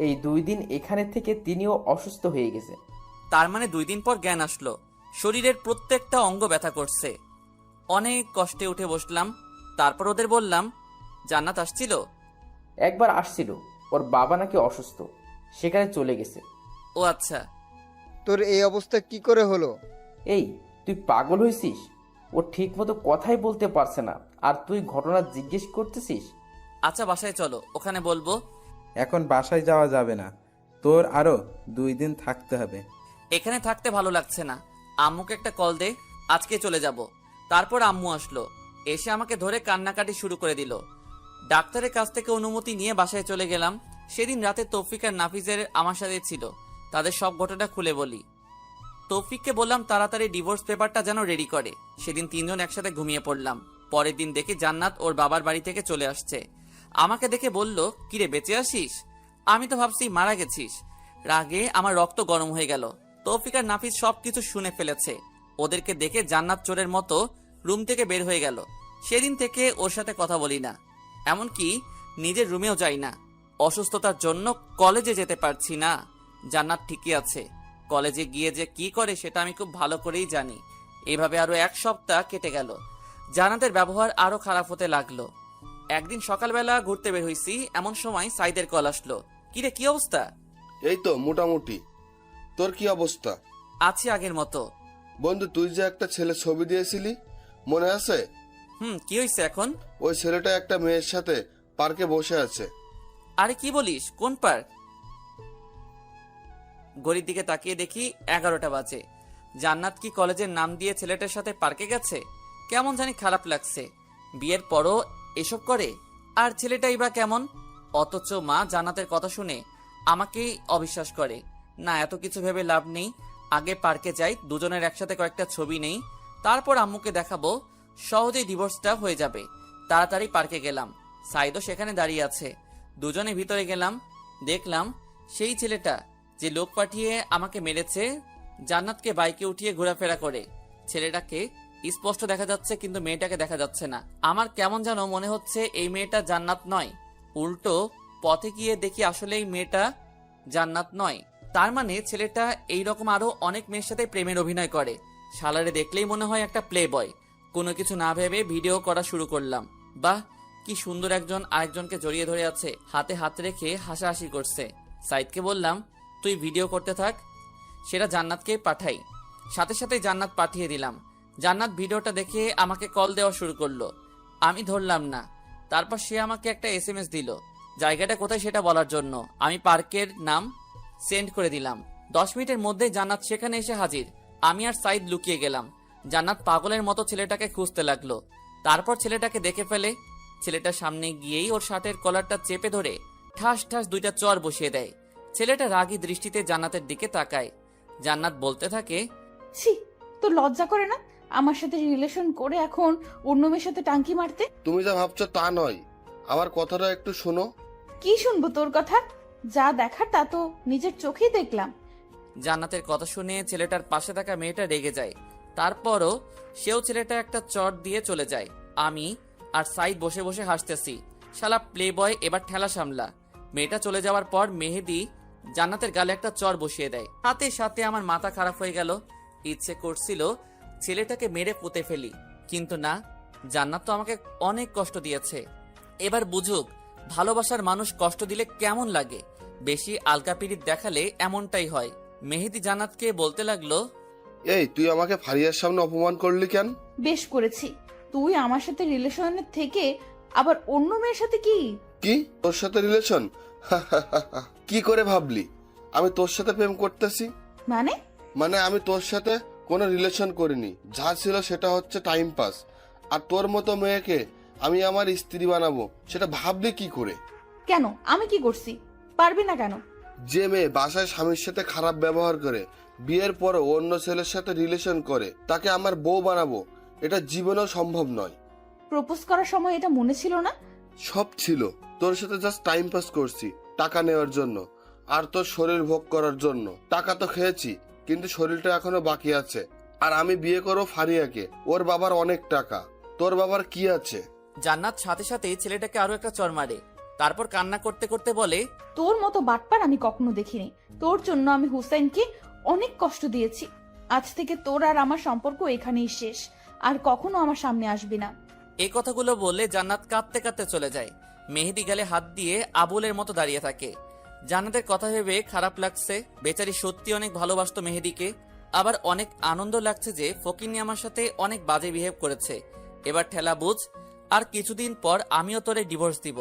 এই 2 দিন এখানে থেকে তিনিও অসুস্থ হয়ে গেছে। তার মানে 2 দিন পর জ্ঞান আসলো। শরীরের প্রত্যেকটা অঙ্গ ব্যথা করছে। অনেক কষ্টে উঠে বসলাম। তারপর ওদের বললাম, জান্নাত আসছিল? একবার আসছিল, ওর বাবা নাকি অসুস্থ, সেখানে চলে গেছে। ও আচ্ছা। তোর এই অবস্থা কি করে হলো? এই, তুই পাগল হয়েছিস? ও ঠিক মতো কথাই বলতে পারছে না, আর তুই ঘটনা জিজ্ঞেস করতেছিস? আচ্ছা, বাসায় চলো, ওখানে বলবো। এখন বাসায় যাওয়া যাবে না, তোর আরো 2 দিন থাকতে হবে। এখানে থাকতে ভালো লাগছে না। আম্মুকে একটা কল দে, আজকে চলে যাব। তারপর আম্মু আসলো। এসে আমাকে ধরে কান্নাকাটি শুরু করে দিল। ডাক্তারের কাছ থেকে অনুমতি নিয়ে বাসায় চলে গেলাম। সেদিন রাতে তৌফিক আর নাফিজের আমার সাথে ছিল। তাদের সব ঘটনা খুলে বলি। তৌফিককে বললাম তাড়াতাড়ি ডিভোর্স পেপারটা যেন রেডি করে। সেদিন 3 জন একসাথে ঘুমিয়ে পড়লাম। পরের দিন দেখি জান্নাত ওর বাবার বাড়ি থেকে চলে আসছে। আমাকে দেখে বলল, কিরে বেঁচে আসিস? আমি তো ভাবছি মারা গেছিস। রাগে আমার রক্ত গরম হয়ে গেল। তৌফিক আর নাফিজ সবকিছু শুনে ফেলেছে। ওদেরকে দেখে জান্নাত চোরের মতো রুম থেকে বের হয়ে গেল। সেদিন থেকে ওর সাথে কথা বলি না, এমনকি নিজের রুমেও যাই না। অসুস্থতার জন্য কলেজে যেতে পারছি না। জান্নাত ঠিকই আছে। কলেজে গিয়ে যে কি করে সেটা আমি খুব ভালো করেই জানি। এভাবে আরো 1 সপ্তাহ কেটে গেল। জান্নাতের ব্যবহার আরো খারাপ হতে লাগলো। একদিন সকালবেলা ঘুরতে বের হইছি, এমন সময় সাইদের কল আসলো। কিরে, কি অবস্থা? এই তো মোটামুটি। তোর কি অবস্থা? আছি আগের মতো। বন্ধু, তুই যে একটা ছেলে ছবি দিয়েছিলি, মনে আছে? কি হয়েছে এখন? ওই ছেলেটা একটা মেয়ের সাথে পার্কে বসে আছে। আরে কি বলিস? কোন পার্ক? ঘড়ির দিকে তাকিয়ে দেখি 11টা বাজে। জান্নাত কি কলেজের নাম দিয়ে ছেলেটার সাথে পার্কে গেছে? কেমন জানি খারাপ লাগছে। বিয়ের পরও এসব করে। আর ছেলেটাই বা কেমন? অথচ মা জান্নাতের কথা শুনে আমাকেই অবিশ্বাস করে। না, এত কিছু ভেবে লাভ নেই। আগে পার্কে যাই, দুজনের একসাথে কয়েকটা ছবি নেই, তারপর আম্মুকে দেখাবো। সহজেই ডিভোর্সটা হয়ে যাবে। তাড়াতাড়ি পার্কে গেলাম। সাইদও সেখানে দাঁড়িয়ে আছে। দুজনে ভিতরে গেলাম। দেখলাম সেই ছেলেটা যে লোক পাঠিয়ে আমাকে মেরেছে জান্নাতকে বাইকে উঠিয়ে ঘোরাফেরা করে। ছেলেটাকে স্পষ্ট দেখা যাচ্ছে, কিন্তু মেয়েটাকে দেখা যাচ্ছে না। আমার কেমন যেন মনে হচ্ছে এই মেয়েটা জান্নাত নয়। উল্টো পথে গিয়ে দেখি আসলে এই মেয়েটা জান্নাত নয়। তার মানে ছেলেটা এইরকম আরো অনেক মেয়ের সাথে প্রেমের অভিনয় করে। শালারে দেখলেই মনে হয় একটা প্লে বয়। কোনো কিছু না ভেবে ভিডিও করা শুরু করলাম। বাহ, কি সুন্দর একজন আরেকজনকে জড়িয়ে ধরে আছে, হাতে হাত রেখে হাসাহাসি করছে। সাইদকে বললাম, তুই ভিডিও করতে থাক, সেটা জান্নাতকে পাঠাই। সাথে সাথে জান্নাত পাঠিয়ে দিলাম। জান্নাত ভিডিওটা দেখে আমাকে কল দেওয়া শুরু করলো। আমি ধরলাম না। তারপর সে আমাকে একটা SMS দিল, জায়গাটা কোথায় সেটা বলার জন্য। আমি পার্কের নাম সেন্ড করে দিলাম। 10 মিনিটের মধ্যেই জান্নাত সেখানে এসে হাজির। আমি আর সাইদ লুকিয়ে গেলাম। জান্নাত পাগলের মতো ছেলেটাকে খুঁজতে লাগলো। তারপর ছেলেটাকে দেখে ফেলে। ছেলেটার সামনে গিয়েই ওর শার্টের কলারটা চেপে ধরে ঠাস ঠাস 2টা চর বসিয়ে দেয়। ছেলেটা রাগী দৃষ্টিতে জান্নাতের দিকে তাকায়। জান্নাত বলতে থাকে, ছি, তোর লজ্জা করে না আমার সাথে রিলেশন করে এখন অন্য মেয়ের সাথে টাঙ্কি মারতে? তুমি যা ভাবছো তা নয়, আমার কথাটা একটু শোনো। কি শুনবো তোর কথা? যা দেখার তা তো নিজের চোখেই দেখলাম। জান্নাতের কথা শুনে ছেলেটার পাশে থাকা মেয়েটা রেগে যায়। তারপরও সেও ছেলেটা একটা চট দিয়ে চলে যায়। আমি আর সাইদ বসে বসে হাসতেছি। শালা প্লে বয়, এবার ঠেলা সামলা। মেয়েটা চলে যাওয়ার পর মেহেদি জান্নাতের গালে একটা চর বসিয়ে দেয়। সাথে সাথে আমার মাথা খারাপ হয়ে গেল। ইচ্ছে করছিল ছেলেটাকে মেরে পুঁতে ফেলি, কিন্তু না, জান্নাত তো আমাকে অনেক কষ্ট দিয়েছে। এবার বুঝুক ভালোবাসার মানুষ কষ্ট দিলে কেমন লাগে। বেশি আলকাপিরিত দেখালে এমনটাই হয়। মেহেদি জান্নাতকে বলতে লাগলো, এই তুই আমাকে ফারিয়ার সামনে অপমান করলি কেন? বেশ করেছি। তুই আমার সাথে রিলেশনের থেকে আবার অন্য মেয়ের সাথে কি? কি তোর সাথে রিলেশন? কি করে ভাবলি আমি তোর সাথে প্রেম করতেছি? মানে আমি তোর সাথে কোনো রিলেশন করিনি। যা ছিল সেটা হচ্ছে টাইম পাস। আর তোর মতো মেয়েকে আমি আমার স্ত্রী বানাবো সেটা ভাবলি কি করে? কেন? আমি কি করছি? পারবি না কেন? যে মেয়ে বাসায় স্বামীর সাথে খারাপ ব্যবহার করে বিয়ের পরে অন্য ছেলের সাথে রিলেশন করে তাকে আমার বউ বানাবো, এটা জীবনেও সম্ভব নয়। প্রপোজ করার সময় এটা মনে ছিল না? সব ছিল, তোর সাথে জাস্ট টাইম পাস করছি, টাকা নেওয়ার জন্য আর তোর শরীর ভোগ করার জন্য। টাকা তো খেয়েছি, কিন্তু শরীরটা এখনো বাকি আছে। আর আমি বিয়ে করবো ফারিয়াকে, ওর বাবার অনেক টাকা। তোর বাবার কি আছে? জান্নাত সাথে সাথেই ছেলেটাকে আরো একটা চর মারে। তারপর কান্না করতে করতে বলে, তোর মতো বাটপার আমি কখনো দেখিনি। তোর জন্য আমি হুসাইনকে অনেক কষ্ট দিয়েছি। আজ থেকে তোর আর আমার সম্পর্ক এখানেই শেষ। আর কখনো আমার সামনে আসবি না। এই কথাগুলো বলে জান্নাত কাঁদতে কাঁদতে চলে যায়। মেহেদি গালে হাত দিয়ে আবুলের মতো দাঁড়িয়ে থাকে। জান্নাতের কথা ভেবে খারাপ লাগছে। বেচারি সত্যি অনেক ভালোবাসতো মেহেদিকে। আবার অনেক আনন্দ লাগছে যে ফকিন্নি আমার সাথে অনেক বাজে বিহেভ করেছে। এবার ঠেলা বুঝ, আর কিছুদিন পর আমিও তোরে ডিভোর্স দিব।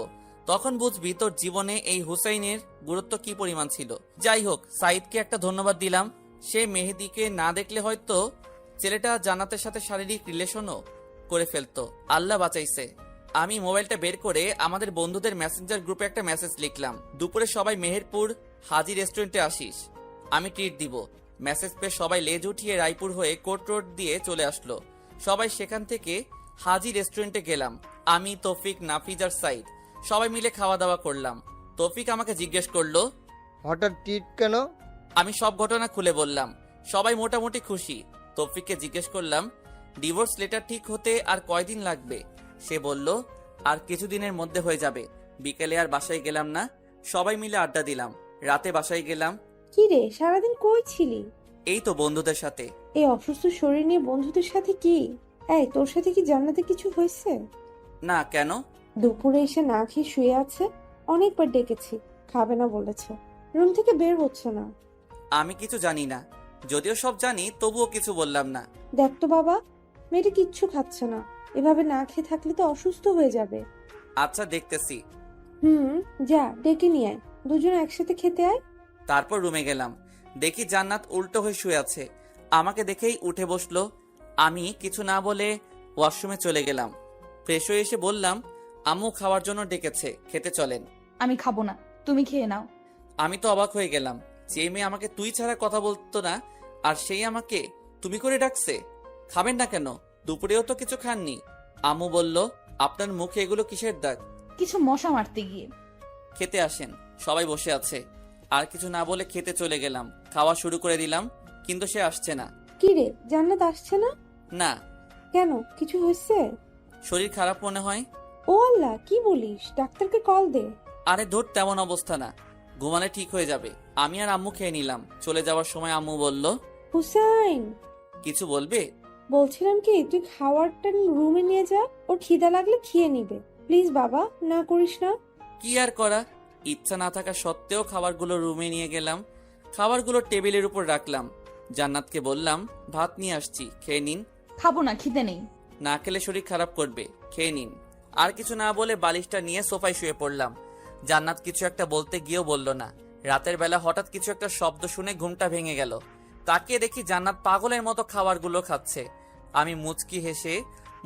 তখন বুঝবি তোর জীবনে এই হুসাইনের গুরুত্ব কি পরিমাণ ছিল। যাই হোক, সাইদকে একটা ধন্যবাদ দিলাম। সে মেহেদিকে না দেখলে হয়তো ছেলেটা জান্নাতের সাথে শারীরিক রিলেশনও করে ফেলতো। আল্লাহ বাঁচাইছে। আমি মোবাইলটা বের করে আমাদের বন্ধুদের মেসেঞ্জার গ্রুপে একটা মেসেজ লিখলাম, দুপুরে সবাই মেহেরপুর হাজি রেস্টুরেন্টে আসিস, আমি ট্রিট দিব। মেসেজ পেয়ে সবাই লেজ উঠিয়ে রায়পুর হয়ে কোর্ট রোড দিয়ে চলে আসলো। সবাই সেখান থেকে হাজি রেস্টুরেন্টে গেলাম। আমি, তৌফিক, নাফিজ আর সাইদ সবাই মিলে খাওয়া দাওয়া করলাম। তৌফিক আমাকে জিজ্ঞেস করলো, হঠাৎ টিট কেন? আমি সব ঘটনা খুলে বললাম। সবাই মোটামুটি খুশি। তৌফিককে জিজ্ঞেস করলাম, ডিভোর্স লেটার ঠিক হতে আর কয়দিন লাগবে? সে বলল, আর কিছুদিনের মধ্যে হয়ে যাবে। বিকেলে আর বাসায় গেলাম না, সবাই মিলে আড্ডা দিলাম। রাতে বাসায় গেলাম। কি রে, সারাদিন কই ছিলি? এই তো বন্ধুদের সাথে। এই অসুস্থ শরীর নিয়ে বন্ধুদের সাথে কি? এই, তোর সাথে কি জান্নাতে কিছু হয়েছে? না, কেন? দুপুরে এসে না খেয়ে শুয়ে আছে। অনেকবার ডেকেছি, খাবে না বলেছে। রুম থেকে বের হচ্ছে না। আমি কিছু জানি না, যদিও সব জানি তবুও কিছু বললাম না। দেখ তো বাবা, মেয়েটা কিচ্ছু খাচ্ছে না। এভাবে না খেয়ে থাকলে তো অসুস্থ হয়ে যাবে। আচ্ছা, দেখতেছি। যা ডেকে নিয়ে আয়, দুজনে একসাথে খেতে আয়। তারপর রুমে গেলাম। দেখি জান্নাত উল্টো হয়ে শুয়ে আছে। আমাকে দেখেই উঠে বসলো। আমি কিছু না বলে ওয়াশরুমে চলে গেলাম। ফ্রেশ হয়ে এসে বললাম, আম্মু খাওয়ার জন্য ডেকেছে, খেতে চলেন। আমি খাবো না, তুমি খেয়ে নাও। আমি তো অবাক হয়ে গেলাম, যে মেয়ে আমাকে তুই ছাড়া কথা বলতো না আর সেই আমাকে তুমি করে ডাকছে। খাবেন না কেন? দুপুরেও তো কিছু খাননি। আম্মু বলল, আপনার মুখে এগুলো কিসের দাগ? কিছু মশা মারতে গিয়ে। খেতে আসেন, সবাই বসে আছে। আর কিছু না বলে খেতে চলে গেলাম। খাওয়া শুরু করে দিলাম, কিন্তু সে আসছে না। কি রে, জান্নাত আসছে না? না, কেন, কিছু হয়েছে? শরীর খারাপ মনে হয়। ও আল্লাহ, কি বলিস? ডাক্তারকে কল দে। আরে ধর, তেমন অবস্থা না, ঘুমালে ঠিক হয়ে যাবে। আমি আর আম্মু খেয়ে নিলাম। চলে যাওয়ার সময় আম্মু বলল, হুসাইন, কিছু বলবে? বলছিলাম কি, তুই খাবারটা রুমে নিয়ে যা, ওর খিদা লাগলে খেয়ে নিবে। প্লিজ বাবা, না করিস না। কি আর করা, ইচ্ছা না থাকা সত্ত্বেও খাবারগুলো রুমে নিয়ে গেলাম। খাবারগুলো টেবিলের উপর রাখলাম। জান্নাতকে বললাম, ভাত নিয়ে আসছি, খেয়ে নিন। খাবো না, খিদে নেই। না খেলে শরীর খারাপ করবে, খেয়ে নিন। আর কিছু না বলে বালিশটা নিয়ে সোফায় শুয়ে পড়লাম। জান্নাত কিছু একটা বলতে গিয়েও বলল না। রাতের বেলা হঠাৎ কিছু একটা শব্দ শুনে ঘুমটা ভেঙে গেল। তাকিয়ে দেখি জান্নাত পাগলের মতো খাবারগুলো খাচ্ছে। আমি মুচকি হেসে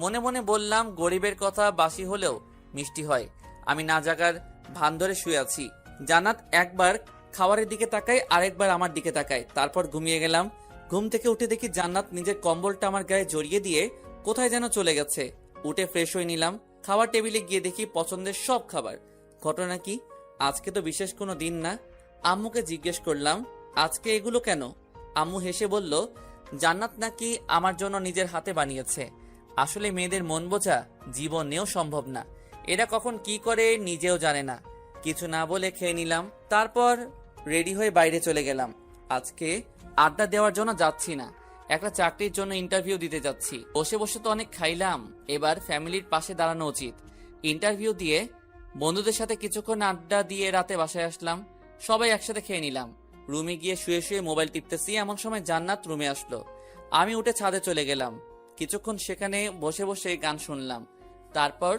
মনে মনে বললাম, গরিবের কথা বাসি হলেও মিষ্টি হয়। আমি না জাগার ভান ধরে শুয়ে আছি। জান্নাত একবার খাবারের দিকে তাকায়, আরেকবার আমার দিকে তাকায়, তারপর ঘুমিয়ে গেলাম। ঘুম থেকে উঠে দেখি জান্নাত নিজের কম্বলটা আমার গায়ে জড়িয়ে দিয়ে কোথায় যেন চলে গেছে। উঠে ফ্রেশ হয়ে নিলাম। খাবার টেবিলে গিয়ে দেখি পছন্দের সব খাবার। ঘটনা কি? আজকে তো বিশেষ কোনো দিন না। আম্মুকে জিজ্ঞেস করলাম, আজকে এগুলো কেন? আম্মু হেসে বলল, জান্নাত নাকি আমার জন্য নিজের হাতে বানিয়েছে। আসলে মেয়েদের মন বোঝা জীবনেও সম্ভব না। এরা কখন কি করে নিজেও জানে না। কিছু না বলে খেয়ে নিলাম। তারপর রেডি হয়ে বাইরে চলে গেলাম। আজকে আড্ডা দেওয়ার জন্য যাচ্ছি না, একটা চাকরির জন্য ইন্টারভিউ দিতে যাচ্ছি। বসে বসে তো অনেক খাইলাম, এবার ফ্যামিলির পাশে দাঁড়ানো উচিত। ইন্টারভিউ দিয়ে বন্ধুদের সাথে কিছুক্ষণ আড্ডা দিয়ে রাতে বাসায় আসলাম। সবাই একসাথে খেয়ে নিলাম। রুমে গিয়ে শুয়ে শুয়ে মোবাইল টিপতেছি, এমন সময় জান্নাত রুমে আসলো। আমি উঠে ছাদে চলে গেলাম। কিছুক্ষণ সেখানে বসে বসে গান শুনলাম। তারপর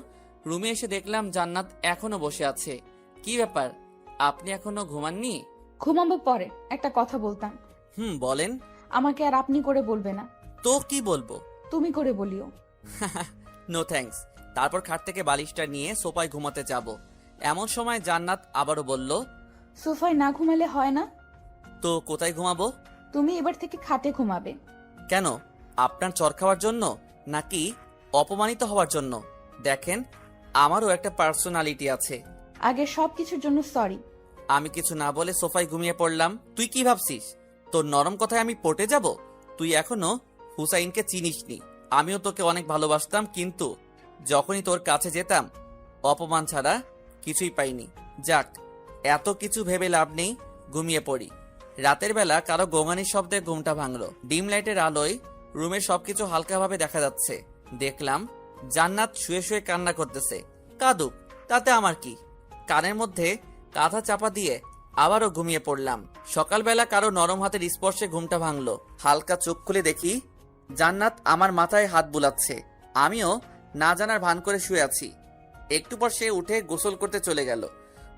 রুমে এসে দেখলাম জান্নাত এখনো বসে আছে। কি ব্যাপার, আপনি এখনো ঘুমাননি? ঘুমাবো পরে, একটা কথা বলতাম। বলেন। আমাকে আর আপনি করে বলবে না, তো কি বলবো? তুমি করে বলিও। No thanks. তারপর খাট থেকে বালিশটা নিয়ে সোফায় ঘুমাতে যাব। এমন সময় জান্নাত আবারও বলল, সোফায় না ঘুমালে হয় না? তো কোথায় ঘুমাবো? তুমি এবার থেকে খাটে ঘুমাবে। কেন, আপনার চর খাওয়ার জন্য নাকি অপমানিত হওয়ার জন্য? দেখেন, আমারও একটা পার্সোনালিটি আছে। আগে সবকিছুর জন্য সরি। আমি কিছু না বলে সোফায় ঘুমিয়ে পড়লাম। তুই কি ভাবছিস তোর নরম কথায় আমি পটে যাব? তুই এখনো হুসাইনকে চিনিসনি। আমিও তোকে অনেক ভালোবাসতাম, কিন্তু যখনই তোর কাছে যেতাম অপমান ছাড়া কিছুই পাইনি। যাক, এত কিছু ভেবে লাভ নেই, ঘুমিয়ে পড়ি। রাতের বেলা কারো গোঙানির শব্দে ঘুমটা ভাঙলো। ডিম লাইটের আলোয় রুমের সবকিছু হালকাভাবে দেখা যাচ্ছে। দেখলাম জান্নাত শুয়ে শুয়ে কান্না করতেছে। কাঁদুক, তাতে আমার কি? কানের মধ্যে কাঁথা চাপা দিয়ে আবারও ঘুমিয়ে পড়লাম। সকালবেলা কারো নরম হাতের স্পর্শে ঘুমটা ভাঙলো। হালকা চোখ খুলে দেখি জান্নাত আমার মাথায় হাত বুলাচ্ছে। আমিও না জানার ভান করে শুয়ে আছি। একটু পর সে উঠে গোসল করতে চলে গেল।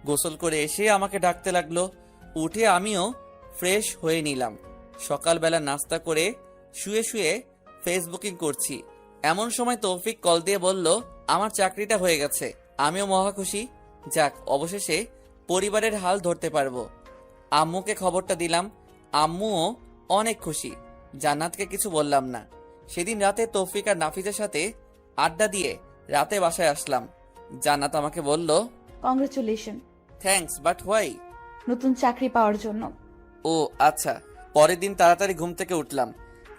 গোসল করে এসে আমাকে ডাকতে লাগলো। উঠে আমিও ফ্রেশ হয়ে নিলাম। সকালবেলা নাস্তা করে শুয়ে শুয়ে ফেসবুকিং করছি। এমন সময় তৌফিক কল দিয়ে বলল, আমার চাকরিটা হয়ে গেছে। আমিও মহা খুশি। যাক, অবশেষে পরিবারের হাল ধরতে পারবো। আম্মুকে খবরটা দিলাম। আম্মুও অনেক খুশি। জান্নাতকে কিছু বললাম না। সেদিন রাতে তৌফিক আর নাফিজের সাথে আড্ডা দিয়ে রাতে বাসায় আসলাম। জান্নাত আমাকে বলল, কংগ্রেচুলেশন। Thanks, but why? নতুন চাকরি পাওয়ার জন্য। ও আচ্ছা। পরের দিন তাড়াতাড়ি ঘুম থেকে উঠলাম,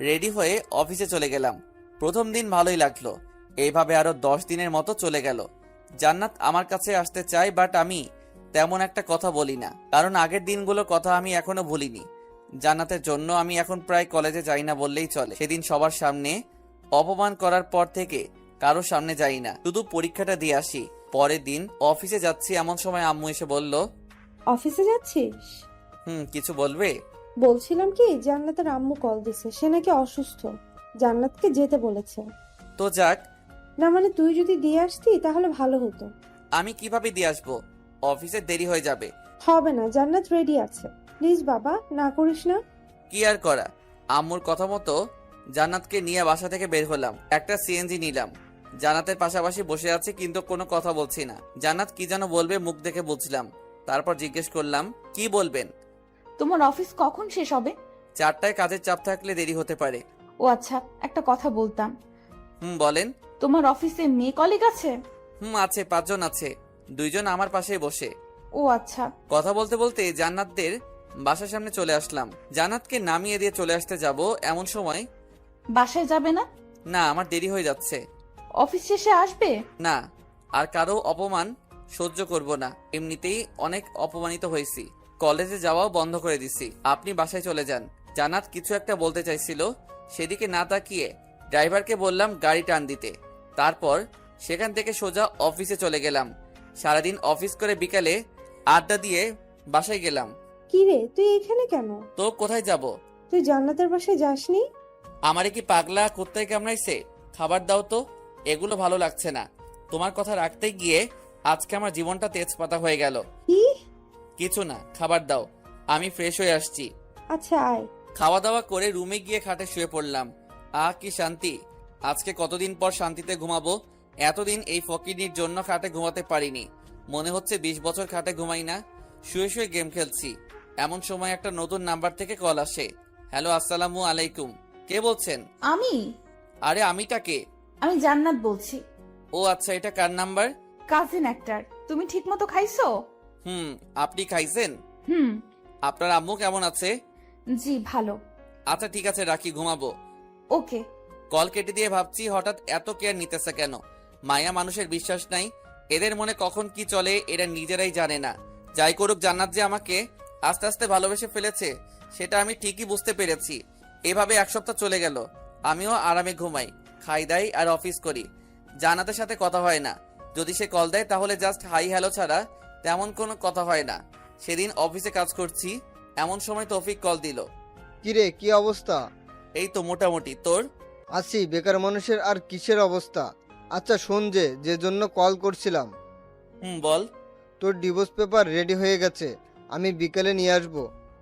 রেডি হয়ে অফিসে চলে গেলাম। প্রথম দিন ভালোই লাগলো। এইভাবে আরো 10 দিনের মতো চলে গেল। জান্নাত আমার কাছে আসতে চাই, বাট আমি তেমন একটা কথা বলি না, কারণ আগের দিনগুলোর কথা আমি এখনো ভুলিনি। জান্নাতের জন্য আমি এখন প্রায় কলেজে যাই না বললেই চলে। সেদিন সবার সামনে অপমান করার পর থেকে কারো সামনে যাই না, শুধু পরীক্ষাটা দিয়ে আসি। পরের দিন অফিসে যাচ্ছি, এমন সময় আম্মু এসে বলল, অফিসে যাচ্ছিস? কিছু বলবে? বলছিলাম কি, জান্নাতের আম্মু কল দিছে, সে নাকি অসুস্থ, জান্নাতকে যেতে বলেছে। তো যাক। না মানে, তুই যদি দিয়ে আসতি তাহলে ভালো হতো। আমি কিভাবে দিয়ে আসবো? অফিসে দেরি হয়ে যাবে। হবে না, জান্নাত রেডি আছে। প্লিজ বাবা, না করিস না। কি আর করা, আম্মুর কথা মতো জান্নাতকে নিয়ে বাসা থেকে বের হলাম। একটা সিএনজি নিলাম। জান্নাতের পাশাপাশি বসে আছে, কিন্তু কোনো কথা বলছি না। জান্নাত কি যেন বলবে মুখ দেখে বুঝলাম। তারপর জিজ্ঞেস করলাম, কি বলবেন? তোমার অফিস কখন শেষ হবে? 4টায় কাজের চাপ থাকলে দেরি হতে পারে। ও আচ্ছা, একটা কথা বলতাম। বলেন। তোমার অফিসে মেয়ে কলিগ আছে? আছে, 5 জন আছে। 2 জন আমার পাশেই বসে। ও আচ্ছা। কথা বলতে বলতে জান্নাতদের বাসার সামনে চলে আসলাম। জান্নাতকে নামিয়ে দিয়ে চলে আসতে যাব এমন সময়, বাসায় যাবে না? না, আমার দেরি হয়ে যাচ্ছে। অফিস শেষে আসবে? না, আর কারো অপমান সহ্য করব না। এমনিতেই অনেক অপমানিত হয়েছি। কলেজে যাওয়াও বন্ধ করে দিছি। আপনি বাসায় চলে যান। জান্নাত কিছু একটা বলতে চাইছিল, সেদিকে না তাকিয়ে ড্রাইভারকে বললাম গাড়ি টান দিতে। তারপর সেখান থেকে সোজা অফিসে চলে গেলাম। সারাদিন অফিস করে বিকালে আড্ডা দিয়ে বাসায় গেলাম। কি রে, তুই এখানে কেন? তো কোথায় যাব? তুই জান্নাতের বাসায় যাসনি? আমারে কি পাগলা কুত্তায় কামড়াইছে? খাবার দাও তো, এগুলো ভালো লাগছে না। তোমার কথা রাখতে গিয়ে আজকে আমার জীবনটা তেজপাতা হয়ে গেল। কি? কিছু না, খাবার দাও, আমি ফ্রেশ হয়ে আসছি। আচ্ছা আয়। খাওয়া দাওয়া করে রুমে গিয়ে খাটে শুয়ে পড়লাম। কি শান্তি! আজকে কতদিন পর শান্তিতে ঘুমাবো। এতদিন এই ফকিনির জন্য খাটে ঘুমাতে পারিনি। মনে হচ্ছে 20 বছর খাটে ঘুমাই না। শুয়ে শুয়ে গেম খেলছি, এমন সময় একটা নতুন নাম্বার থেকে কল আসে। হ্যালো, আসসালামু আলাইকুম। কে বলছেন? আমি আরে আমিটা কে? আমি জান্নাত বলছি। ও আচ্ছা, এটা কার নাম্বার? কাজিন একটার। তুমি ঠিক মতো খাইছো? আপনি খাইছেন? হুম। আপনার আম্মু কেমন আছে? জি ভালো। আচ্ছা ঠিক আছে, রাখি, ঘুমাবো। ওকে। কল কেটে দিয়ে ভাবছি হঠাৎ এত কেয়ার নিতেছে কেন। মায়া মানুষের বিশ্বাস নাই, এদের মনে কখন কি চলে এরা নিজেরাই জানে না। যাই করুক, জান্নাত যে আমাকে আস্তে আস্তে ভালোবেসে ফেলেছে সেটা আমি ঠিকই বুঝতে পেরেছি। এভাবে 1 সপ্তাহ চলে গেল। আমিও আরামে ঘুমাই, খাই দাই আর অফিস করি। জান্নাতের সাথে কথা হয় না। যদি সে কল দেয় তাহলে জাস্ট হাই হ্যালো ছাড়া তেমন কোনো কথা হয় না। সেদিন অফিসে কাজ করছি, এমন সময় তৌফিক কল দিল। কিরে, কি অবস্থা? এই তো মোটামুটি, তোর? আছি, বেকার মানুষের আর কিসের অবস্থা? আচ্ছা শোন, যে জন্য কল করছিলাম, বল। তোর ডিভোর্স পেপার রেডি হয়ে গেছে। আমি বিকেলে নিয়ে আসব,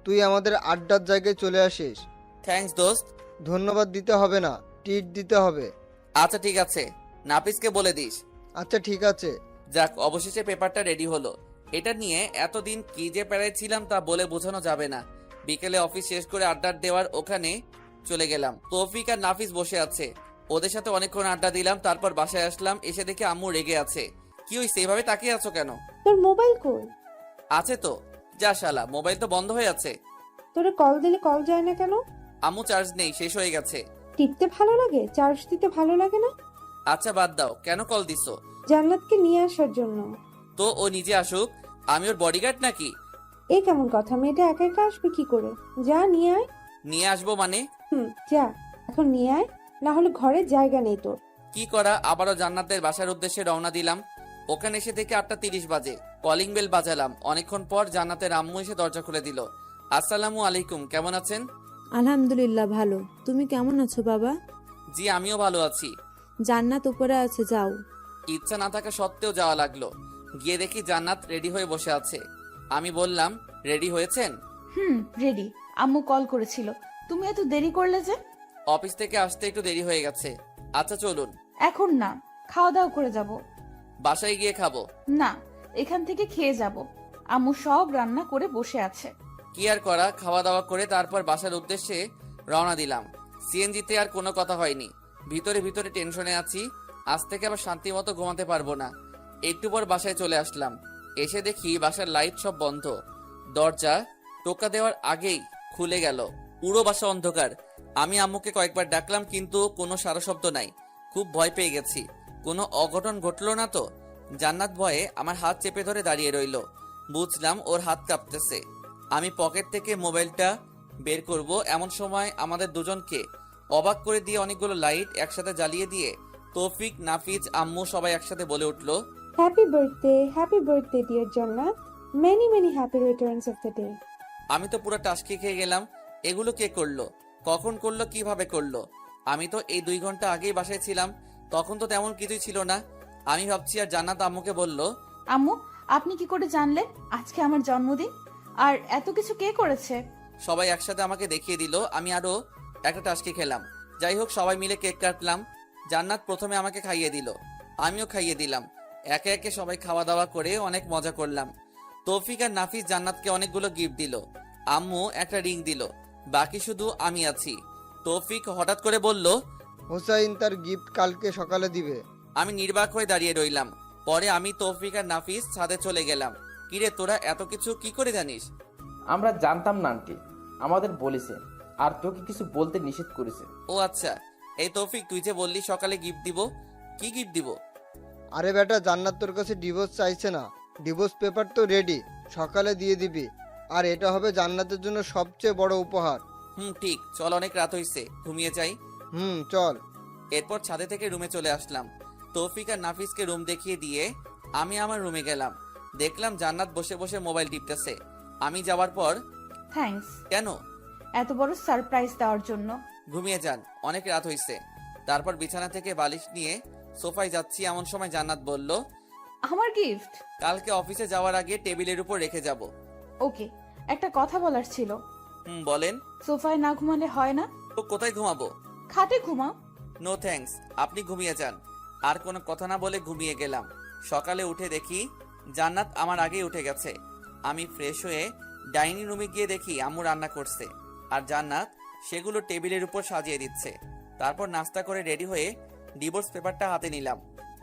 তুই আমাদের আড্ডার জায়গায় চলে আসিস। থ্যাঙ্কস দোস্ত। ধন্যবাদ দিতে হবে না, ট্রিট দিতে হবে। আচ্ছা ঠিক আছে, নাফিসকে বলে দিস। আচ্ছা ঠিক আছে। যাক, অবশেষে পেপারটা রেডি হলো। এটা নিয়ে এতদিন কি যে পেরেছিলাম তা বলে বোঝানো যাবে না। বিকেলে অফিস শেষ করে আড্ডা দেওয়ার ওখানে চলে গেলাম। তৌফিক আর নাফিস বসে আছে, ওদের সাথে অনেকক্ষণ আড্ডা দিলাম। তারপর বাসায় আসলাম, এসে দেখে আম্মু রেগে আছে। কি হইছে, এভাবে তাকিয়ে আছো কেন? তোর মোবাইল কই? আছে তো। যা শালা, মোবাইল তো বন্ধ হয়ে আছে। তোরে কল দিলে কল যায় না কেন? আম্মু চার্জ নেই, শেষ হয়ে গেছে। টিপতে ভালো লাগে, চার্জ দিতে ভালো লাগে না? আচ্ছা বাদ দাও, কেন কল দিছো? জান্নাতকে নিয়ে আসার জন্য। তো ও নিজে আসুক, আমি ওর বডিগার্ড নাকি? এ কেমন কথা? মেয়েটা একা একা আসবে কি করে? যা নিয়ে আয়। নিয়ে আসবো মানে? যা, এখন নিয়ে আয়, না হলে ঘরে জায়গা নেই তোর। কি করা, আবারও জান্নাতের বাসার উদ্দেশ্যে রওনা দিলাম। ওখানে এসে থেকে 8:30 বাজে। কলিং বেল বাজালাম। অনেকক্ষণ পর জান্নাতের আম্মু এসে দরজা খুলে দিল। আসসালামু আলাইকুম, কেমন আছেন? আলহামদুলিল্লাহ ভালো। তুমি কেমন আছো বাবা? জি আমিও ভালো আছি। জান্নাত উপরে আছে, যাও। ইচ্ছা না থাকা সত্ত্বেও যাওয়া লাগলো। গিয়ে দেখি জান্নাত রেডি হয়ে বসে আছে। আমি বললাম, রেডি হয়েছেন? রেডি। আম্মু কল করেছিল। তুমি এত দেরি করলে যে? অফিস থেকে আসতে একটু দেরি হয়ে গেছে। আচ্ছা চলুন। এখন না, খাওয়া দাওয়া করে যাব। বাসায় গিয়ে খাবো। না, এখান থেকে খেয়ে যাব। আম্মু সব রান্না করে বসে আছে। কি আর করা, খাওয়া দাওয়া করে তারপর বাসার উদ্দেশ্যে রওনা দিলাম। সিএনজিতে আর কোনো কথা হয়নি। ভিতরে ভিতরে টেনশনে আছি, আজ থেকে আবার শান্তি মতো ঘুমাতে পারবো না। একটু পর বাসায় চলে আসলাম। এসে দেখি বাসার লাইট সব বন্ধ। দরজা টোকা দেওয়ার আগেই খুলে গেল। পুরো বাসা অন্ধকার। আমি আম্মুকে কয়েকবার ডাকলাম কিন্তু কোনো সারা শব্দ নাই। খুব ভয় পেয়ে গেছি, কোনো অঘটন ঘটলো না তো। জান্নাত ভয়ে আমার হাত চেপে ধরে দাঁড়িয়ে রইল। বুঝলাম ওর হাত কাঁপতেছে। আমি পকেট থেকে মোবাইলটা বের করব এমন সময় আমাদের দুজনকে অবাক করে দিয়ে অনেকগুলো লাইট একসাথে জ্বালিয়ে দিয়ে তৌফিক, নাফিজ, আম্মু সবাই একসাথে বলে উঠলো, হ্যাপি বার্থডে ডিয়ার জান্নাত, many many happy Returns of the day. আমি তো পুরো টাসকি খেয়ে গেলাম। এগুলো কে করলো, কখন করলো, কিভাবে করলো? আমি তো এই 2 ঘন্টা আগেই বাসায় ছিলাম, তখন তো তেমন কিছুই ছিল না। আমি ভাবছি আর জান্নাত আম্মুকে বলল, আম্মু, আপনি কি করে জানলেন আজকে আমার জন্মদিন? আর এত কিছু কে করেছে? সবাই একসাথে আমাকে দেখিয়ে দিল। আমি আরো একটা টাসকি খেলাম। যাই হোক, সবাই মিলে কেক কাটলাম। জান্নাত প্রথমে আমাকে খাইয়ে দিল, আমিও খাইয়ে দিলাম। একে একে সবাই খাওয়া দাওয়া করে অনেক মজা করলাম। তৌফিক আর নাফিস জান্নাতকে অনেকগুলো গিফট দিল। আম্মু একটা রিং দিল। বাকি শুধু আমি আছি। তৌফিক হঠাৎ করে বলল, হোসাইন তার গিফট কালকে সকালে দিবে। আমি নির্বাক হয়ে দাঁড়িয়ে রইলাম। পরে আমি তৌফিক আর নাফিস ছাদে চলে গেলাম। কিরে, তোরা এত কিছু কি করে জানিস? আমরা জানতাম না আন্টি, আমাদের বলেছে, আর তোকে কিছু বলতে নিষেধ করেছে। ও আচ্ছা। এই তৌফিক, তুই যে বললি সকালে গিফট দিব, কি গিফট দিব? আরে বেটা, জান্নাত তোর কাছে ডিভোর্স চাইছে না, ডিভোর্স পেপার তো রেডি, সকালে দিয়ে দিবি। আর এটা হবে জান্নাতের জন্য সবচেয়ে বড় উপহার। ঠিক, চল, অনেক রাত হইছে, ঘুমিয়ে যাই। চল। এরপর ছাদে থেকে রুমে চলে আসলাম। তৌফিক আর নাফিসকে রুম দেখিয়ে দিয়ে আমি আমার রুমে গেলাম। দেখলাম জান্নাত বসে বসে মোবাইল টিপতেছে। আমি যাওয়ার পর, থ্যাঙ্কস কেন? এত বড় সারপ্রাইজ দেওয়ার জন্য। ঘুমিয়ে যান, অনেক রাত হইছে। তারপর বিছানা থেকে বালিশ নিয়ে সোফায় যাচ্ছি, এমন সময় জান্নাত বলল, আমার গিফট? কালকে অফিসে যাওয়ার আগে টেবিলের উপর রেখে যাব। ওকে, একটা কথা বলার ছিল। বলেন। সোফায় না ঘুমালে হয় না? তো কোথায় ঘুমাবো? খাটে ঘুমাও। নো থ্যাঙ্কস, আপনি ঘুমিয়ে যান। আর কোনো কথা না বলে ঘুমিয়ে গেলাম। সকালে উঠে দেখি জান্নাত আমার আগেই উঠে গেছে। আমি ফ্রেশ হয়ে ডাইনিং রুমে গিয়ে দেখি আম্মু রান্না করছে, আর জান্নাত সেগুলো টেবিলের উপর সাজিয়ে দিচ্ছে। তারপর নাস্তা করে রেডি হয়ে ডিভোর্স পেপারটা হাতে নিলাম।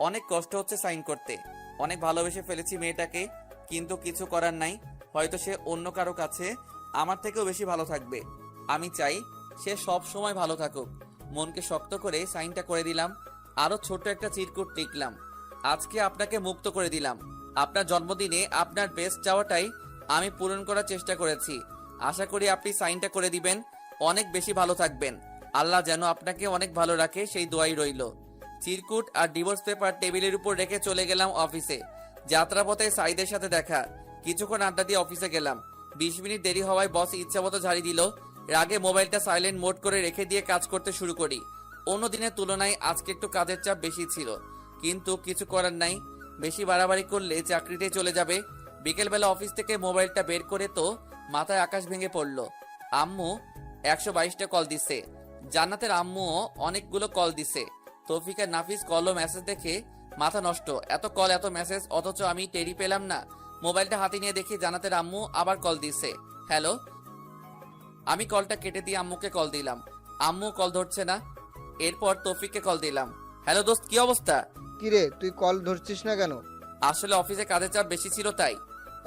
অনেক কষ্ট হচ্ছে সাইন করতে। অনেক ভালোবেসে ফেলেছি মেয়েটাকে, কিন্তু কিছু করার নাই। হয়তো সে অন্য কারো কাছে আমার থেকেও বেশি ভালো থাকবে। আমি চাই সে সব সময় ভালো থাকুক। মনকে শক্ত করে সাইনটা করে দিলাম। আরো ছোট্ট একটা চিরকুট লিখলাম, আজকে আপনাকে মুক্ত করে দিলাম। আপনার জন্মদিনে আপনার বেস্ট চাওয়াটাই আমি পূরণ করার চেষ্টা করেছি। আশা করি আপনি সাইনটা করে দিবেন। অনেক বেশি ভালো থাকবেন। আল্লাহ যেন আপনাকে অনেক ভালো রাখে, সেই দোয়াই রইল। চিরকুট আর ডিভোর্স পেপার টেবিলের উপর রেখে চলে গেলাম অফিসে। যাত্রাপথে সাইদের সাথে দেখা। কিছুক্ষণ আড্ডা দিয়ে অফিসে গেলাম। 20 মিনিট দেরি হওয়ায় বস ইচ্ছামতো ঝাড়ি দিল। রাগে মোবাইলটা সাইলেন্ট মোড করে রেখে দিয়ে কাজ করতে শুরু করি। অন্য দিনের তুলনায় আজকে একটু কাজের চাপ বেশি ছিল, কিন্তু কিছু করার নাই। বেশি বাড়াবাড়ি করলে চাকরিতে চলে যাবে। বিকেলবেলা অফিস থেকে মোবাইলটা বের করে তো মাথায় আকাশ ভেঙে পড়লো। আম্মু 122টা কল দিছে। জান্নাতের আম্মুও অনেকগুলো কল দিছে। তৌফিক আর নাফিস কল ও মেসেজ দেখে মাথা নষ্ট। এত কল, এত মেসেজ, অথচ আমি টেরি পেলাম না। মোবাইলটা হাতে নিয়ে দেখি জান্নাতের আম্মু আবার কল দিছে। হ্যালো। আমি কলটা কেটে দিয়ে আম্মুকে কল দিলাম। আম্মু কল ধরছে না। এরপর তৌফিককে কল দিলাম। হ্যালো দোস্ত, কি অবস্থা? কিরে, তুই কল ধরছিস না কেন? আসলে অফিসে কাজের চাপ বেশি ছিল তাই।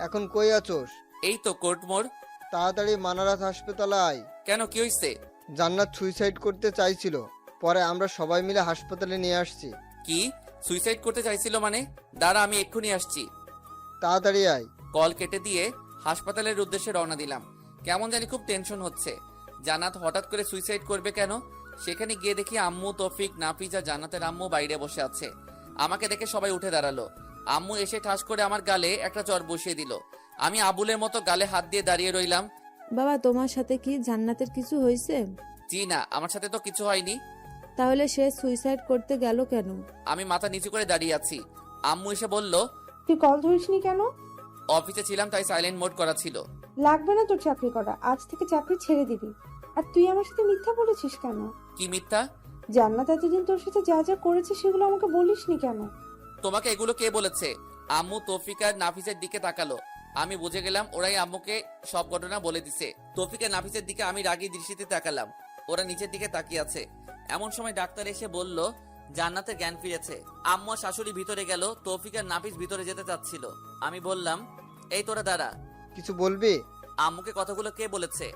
এখন কই আছোস? এই তো কোর্ট মোড়। তাড়াতাড়ি মানারাত হাসপাতালে আয়। কেন, কি হইছে? জান্নাত সুইসাইড করতে চাইছিল, পরে আমরা সবাই মিলে হাসপাতালে নিয়ে আসছি। কি সুইসাইড করতে চাইছিল মানে? দাঁড়া, আমি এক্ষুনি আসছি। তাড়াতাড়ি আয়। কল কেটে দিয়ে হাসপাতালের উদ্দেশ্যে রওনা দিলাম। কেমন জানি খুব টেনশন হচ্ছে। জান্নাত হঠাৎ করে সুইসাইড করবে কেন? সেখানে গিয়ে দেখি আম্মু, তৌফিক, নাফিস আর জান্নাতের আম্মু বাইরে বসে আছে। আমাকে দেখে সবাই উঠে দাঁড়ালো। আম্মু এসে ঠাস করে আমার গালে একটা চড় বসিয়ে দিল। আমি আবুলের মতো গালে হাত দিয়ে দাঁড়িয়ে রইলাম। বাবা, তোমার সাথে কি জান্নাতের কিছু হয়েছে? জি না, আমার সাথে তো কিছু হয়নি। তাহলে সে সুইসাইড করতে গেল কেন? আমি মাথা নিচু করে দাঁড়িয়ে আছি। আম্মু এসে বলল, তুই কল ধরিসনি কেন? অফিসে ছিলাম তাই সাইলেন্ট মোড করা ছিল। লাগবে না তোর চাকরি করা, আজ থেকে চাকরি ছেড়ে দিবি। আর তুই আমার সাথে মিথ্যা বলেছিস কেন? কি মিথ্যা? জান্নাত এতদিন তোর সাথে যা যা করেছে সেগুলো আমাকে বলিসনি কেন? তোমাকে এগুলো কে বলেছে? আম্মু তৌফিক আর নাফিসের দিকে তাকালো। আমি বুঝে গেলাম ওরাই আম্মুকে সব ঘটনা বলে দিছে। তৌফিক আর নাফিসের দিকে আমি রাগী দৃষ্টিতে তাকালাম। ওরা নিচের দিকে তাকিয়ে আছে। এমন সময় ডাক্তার এসে বলল জান্নাতের জ্ঞান ফিরেছে। আম্মু আর শাশুড়ি ভিতরে গেল। তৌফিক আর নাফিস ভিতরে যেতে চাচ্ছিল। আমি বললাম, এই তোরা দাঁড়া। কিছু বলবি? আম্মুকে কথাগুলো কে বলেছে?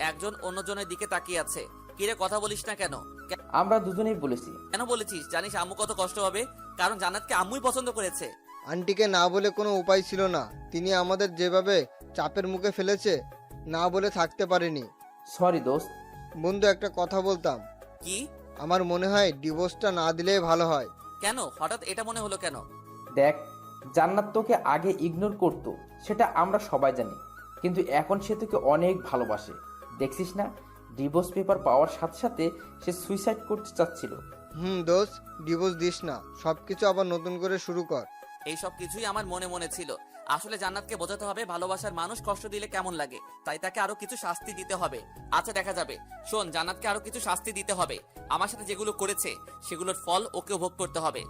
একজন অন্যজনের দিকে তাকিয়ে আছে। কিরে, কথা বলিস না কেন? আমরা দুজনেই বলেছি। কেন বলেছিস? জানিস আম্মু কত কষ্ট হবে, কারণ জান্নাতকে আম্মুই পছন্দ করেছে। আন্টিকে না বলে কোনো উপায় ছিল না। তিনি আমাদের যেভাবে চাপের মুখে ফেলেছে, না বলে থাকতে পারেনি। সরি দোস্ত। বন্ধু, একটা কথা বলতাম। কি? আমার মনে হয় ডিভোর্সটা না দিলেই ভালো হয়। কেন হঠাৎ এটা মনে হলো কেন? দেখ, জান্নাত তোকে আগে ইগনোর করতো, সেটা আমরা সবাই জানি, কিন্তু এখন সে তোকে অনেক ভালোবাসে। দেখছিস না, ডিভোর্স পেপার পাওয়ার সাথে সাথে সে সুইসাইড করতে চাচ্ছিল। দোস্ত, ডিভোর্স দিস না, সবকিছু আবার নতুন করে শুরু কর। এই সব কিছুই আমার মনে মনে ছিল। আসলে জান্নাতকে বোঝাতে হবে ভালোবাসার মানুষ কষ্ট দিলে কেমন লাগে, তাই তাকে আরো কিছু শাস্তি দিতে হবে। আচ্ছা, দেখা যাবে। শোন, জান্নাতকে আরো কিছু শাস্তি দিতে হবে। আমার সাথে যেগুলো করেছে সেগুলোর ফল ওকে ভোগ করতে হবে।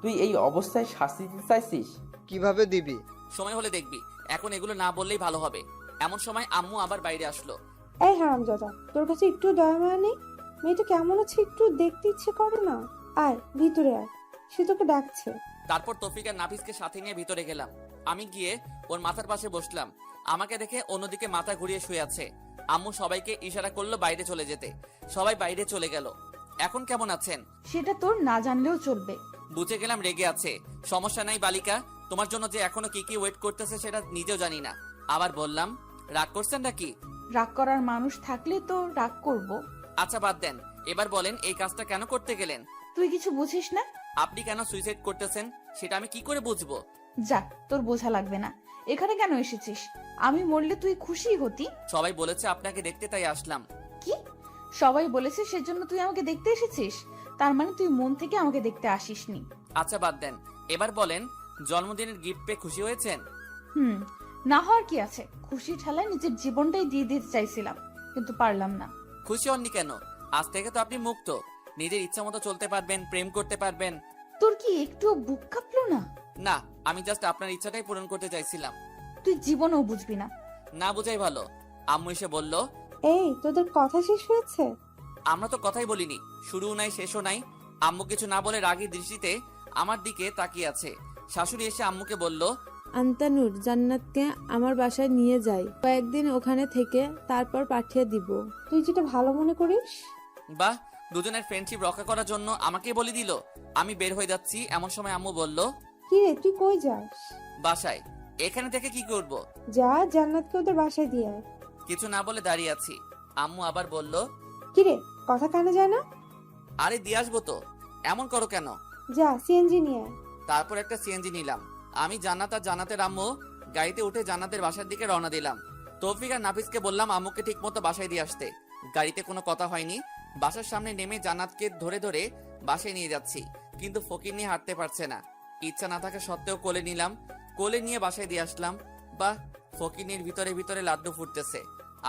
তুই এই অবস্থায় শাস্তি দিতে চাইছিস? কিভাবে দিবি? সময় হলে দেখবি। এখন এগুলো না বললেই ভালো হবে। এমন সময় আম্মু আবার বাইরে আসলো। এই হারামজাদা, তোর কাছে একটু দয়া মায়া নেই? মেয়েটা কেমন আছে একটু দেখতে ইচ্ছে করে না? আয় ভিতরে আয়, সে তোকে ডাকছে। তারপর তৌফিক আর নাফিসকে সাথে নিয়ে ভিতরে গেলাম। আমি গিয়ে ওর মাথার পাশে বসলাম। আমাকে দেখে অন্যদিকে মাথা ঘুরিয়ে শুয়ে আছে। আম্মু সবাইকে ইশারা করলো বাইরে চলে যেতে। সবাই বাইরে চলে গেল। এখন কেমন আছেন? সেটা তোর না জানলেও চলবে। বুঝে গেলাম রেগে আছে। সমস্যা নাই বালিকা, তোমার জন্য যে এখনো কি কি ওয়েট করতেছে সেটা নিজেও জানি না। আবার বললাম, রাগ করছেন নাকি? রাগ করার মানুষ থাকলে তো রাগ করব। আচ্ছা বাদ দেন, এবার বলেন এই কাজটা কেন করতে গেলেন? তুই কিছু বুঝিস না? আপনি কেন সুইসাইড করতেছেন সেটা আমি কি করে বুঝবো? যা, তোর বোঝা লাগবে না। এখানে কেন এসেছিস? আমি মরলে তুই খুশি হতি? সবাই বলেছে আপনাকে দেখতে, তাই আসলাম। কি? সবাই বলেছে সেজন্য তুই আমাকে দেখতে এসেছিস? তার মানে তুই মন থেকে আমাকে দেখতে আসিসনি। আচ্ছা বাদ দেন, এবার বলেন জন্মদিনের গিফট পেয়ে খুশি হয়েছেন? না হওয়ার কি আছে? খুশি ঠেলায় নিজের জীবনটাই দিয়ে দিতে চাইছিলাম, কিন্তু পারলাম না। খুশি হননি কেন? আজ থেকে তো আপনি মুক্ত, নিজের ইচ্ছা মতো চলতে পারবেন, প্রেম করতে পারবেন। তোর কি একটু বুক কাঁপলো না? না, আমি জাস্ট আপনার ইচ্ছাটাই পূরণ করতে চাইছিলাম। তুই জীবনেও বুঝবি না। না বুঝাই ভালো। আম্মু এসে বলল, এই তোদের কথা শেষ হয়েছে? আমরা তো কথাই বলিনি, শুরুও নাই শেষও নাই। আম্মু কিছু না বলে রাগী দৃষ্টিতে আমার দিকে তাকিয়ে আছে। শাশুড়ি এসে আম্মুকে বলল, আন্তানুর জান্নাতকে আমার বাসায় নিয়ে যাই, কয়েকদিন ওখানে থেকে তারপর পাঠিয়ে দিব। তুই যেটা ভালো মনে করিস। বাহ, দুজনের ফ্রেন্ডশিপ রক্ষা করার জন্য আমাকে বলে দিল। আমি বের হয়ে যাচ্ছি, এমন সময় আম্মু বলল, কি রে তুই কই যাস? বাসায়। এখানে থেকে কি করব? যা জান্নাতকে ওদের বাসায় দিয়ে আয়। কিছু না বলে দাঁড়িয়ে আছি। আম্মু আবার বলল, কি রে কথা কানে যায় না? আরে দিয়ে আসবো তো, এমন করো কেন? যা সিএনজি নিয়ে আয়। তারপর একটা সিএনজি নিলাম। আমি জান্নাত আর জান্নাতের আম্মু গাড়িতে উঠে জান্নাতের বাসার দিকে রওনা দিলাম। তৌফিক আর নাফিসকে বললাম আম্মুকে ঠিক মতো বাসায় দিয়ে আসতে। গাড়িতে কোনো কথা হয়নি। বাসার সামনে নেমে জান্নাতকে ধরে ধরে বাসায় নিয়ে যাচ্ছি, কিন্তু ফকির নিয়ে হাঁটতে পারছে না। ইচ্ছা না থাকা সত্ত্বেও কোলে নিলাম। কোলে নিয়ে বাসায় দিয়ে আসলাম। বাহ, ফকিনির ভিতরে ভিতরে লাড্ডু ফুটতেছে।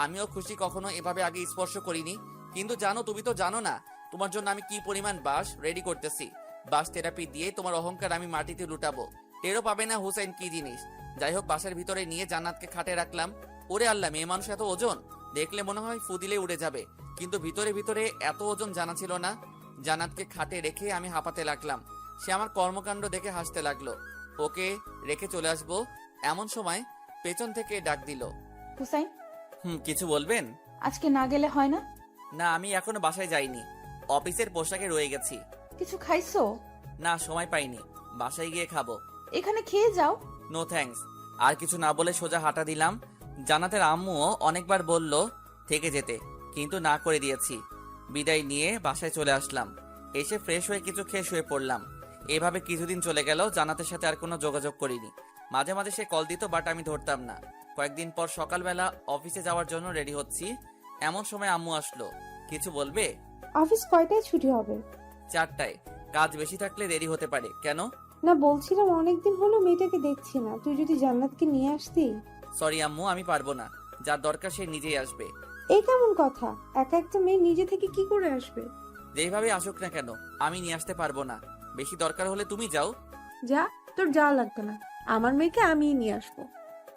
আমিও খুশি, কখনো এভাবে আগে স্পর্শ করিনি। কিন্তু জানো, তুমি তো জানো না তোমার জন্য আমি কি পরিমাণ বাঁশ রেডি করতেছি। বাঁশ থেরাপি দিয়ে তোমার অহংকার আমি মাটিতে লুটাবো, টেরও পাবে না হুসেন কি জিনিস। যাই হোক, বাসার ভিতরে নিয়ে জান্নাতকে খাটে রাখলাম। ওরে আল্লাহ, মেয়ে মানুষ এত ওজন! দেখলে মনে হয় ফু দিলে উড়ে যাবে, কিন্তু ভিতরে ভিতরে এত ওজন জানা ছিল না। জান্নাতকে খাটে রেখে আমি হাঁপাতে লাগলাম। সে আমার কর্মকাণ্ড দেখে হাসতে লাগলো। ওকে রেখে চলে আসবো, এমন সময় পেছন থেকে ডাক দিল, হুসাইন, কিছু বলবেন? আজকে না গেলে হয় না? না, আমি এখনো বাসায় যাইনি, অফিসের পোশাকে রয়ে গেছি। কিছু খাইছো? না, সময় পাইনি, বাসায় গিয়ে খাবো। এখানে খেয়ে যাও। No thanks. আর কিছু না বলে সোজা হাঁটা দিলাম। জান্নাতের আম্মুও অনেকবার বলল থেকে যেতে, কিন্তু না করে দিয়েছি। বিদায় নিয়ে বাসায় চলে আসলাম। এসে ফ্রেশ হয়ে কিছু খেয়ে শুয়ে পড়লাম। এভাবে কিছুদিন চলে গেল, জান্নাতের সাথে আর কোনো যোগাযোগ করিনি। মাঝে মাঝে সে কল দিত, বাট আমি ধরতাম না। কয়েকদিন পর সকালবেলা অফিসে যাওয়ার জন্য রেডি হচ্ছি, এমন সময় আম্মু আসলো। কিছু বলবে? অফিস কয়টায় ছুটি হবে? 4টায়। কাজ বেশি থাকলে দেরি হতে পারে। কেন? না বলছিলাম অনেকদিন হলো মেয়েটাকে দেখছি না, তুই যদি জান্নাতকে নিয়ে আসতি। সরি আম্মু, আমি পারবো না। যার দরকার সে নিজেই আসবে। এই কেমন কথা? একা একটা মেয়ে নিজে থেকে কি করে আসবে? যেভাবে আসুক না কেন, আমি নিয়ে আসতে পারবো না। বেশি দরকার হলে তুমি যাও। যা, তোর যাওয়া লাগবে না, আমার মেয়েকে আমিই নিয়ে আসবো।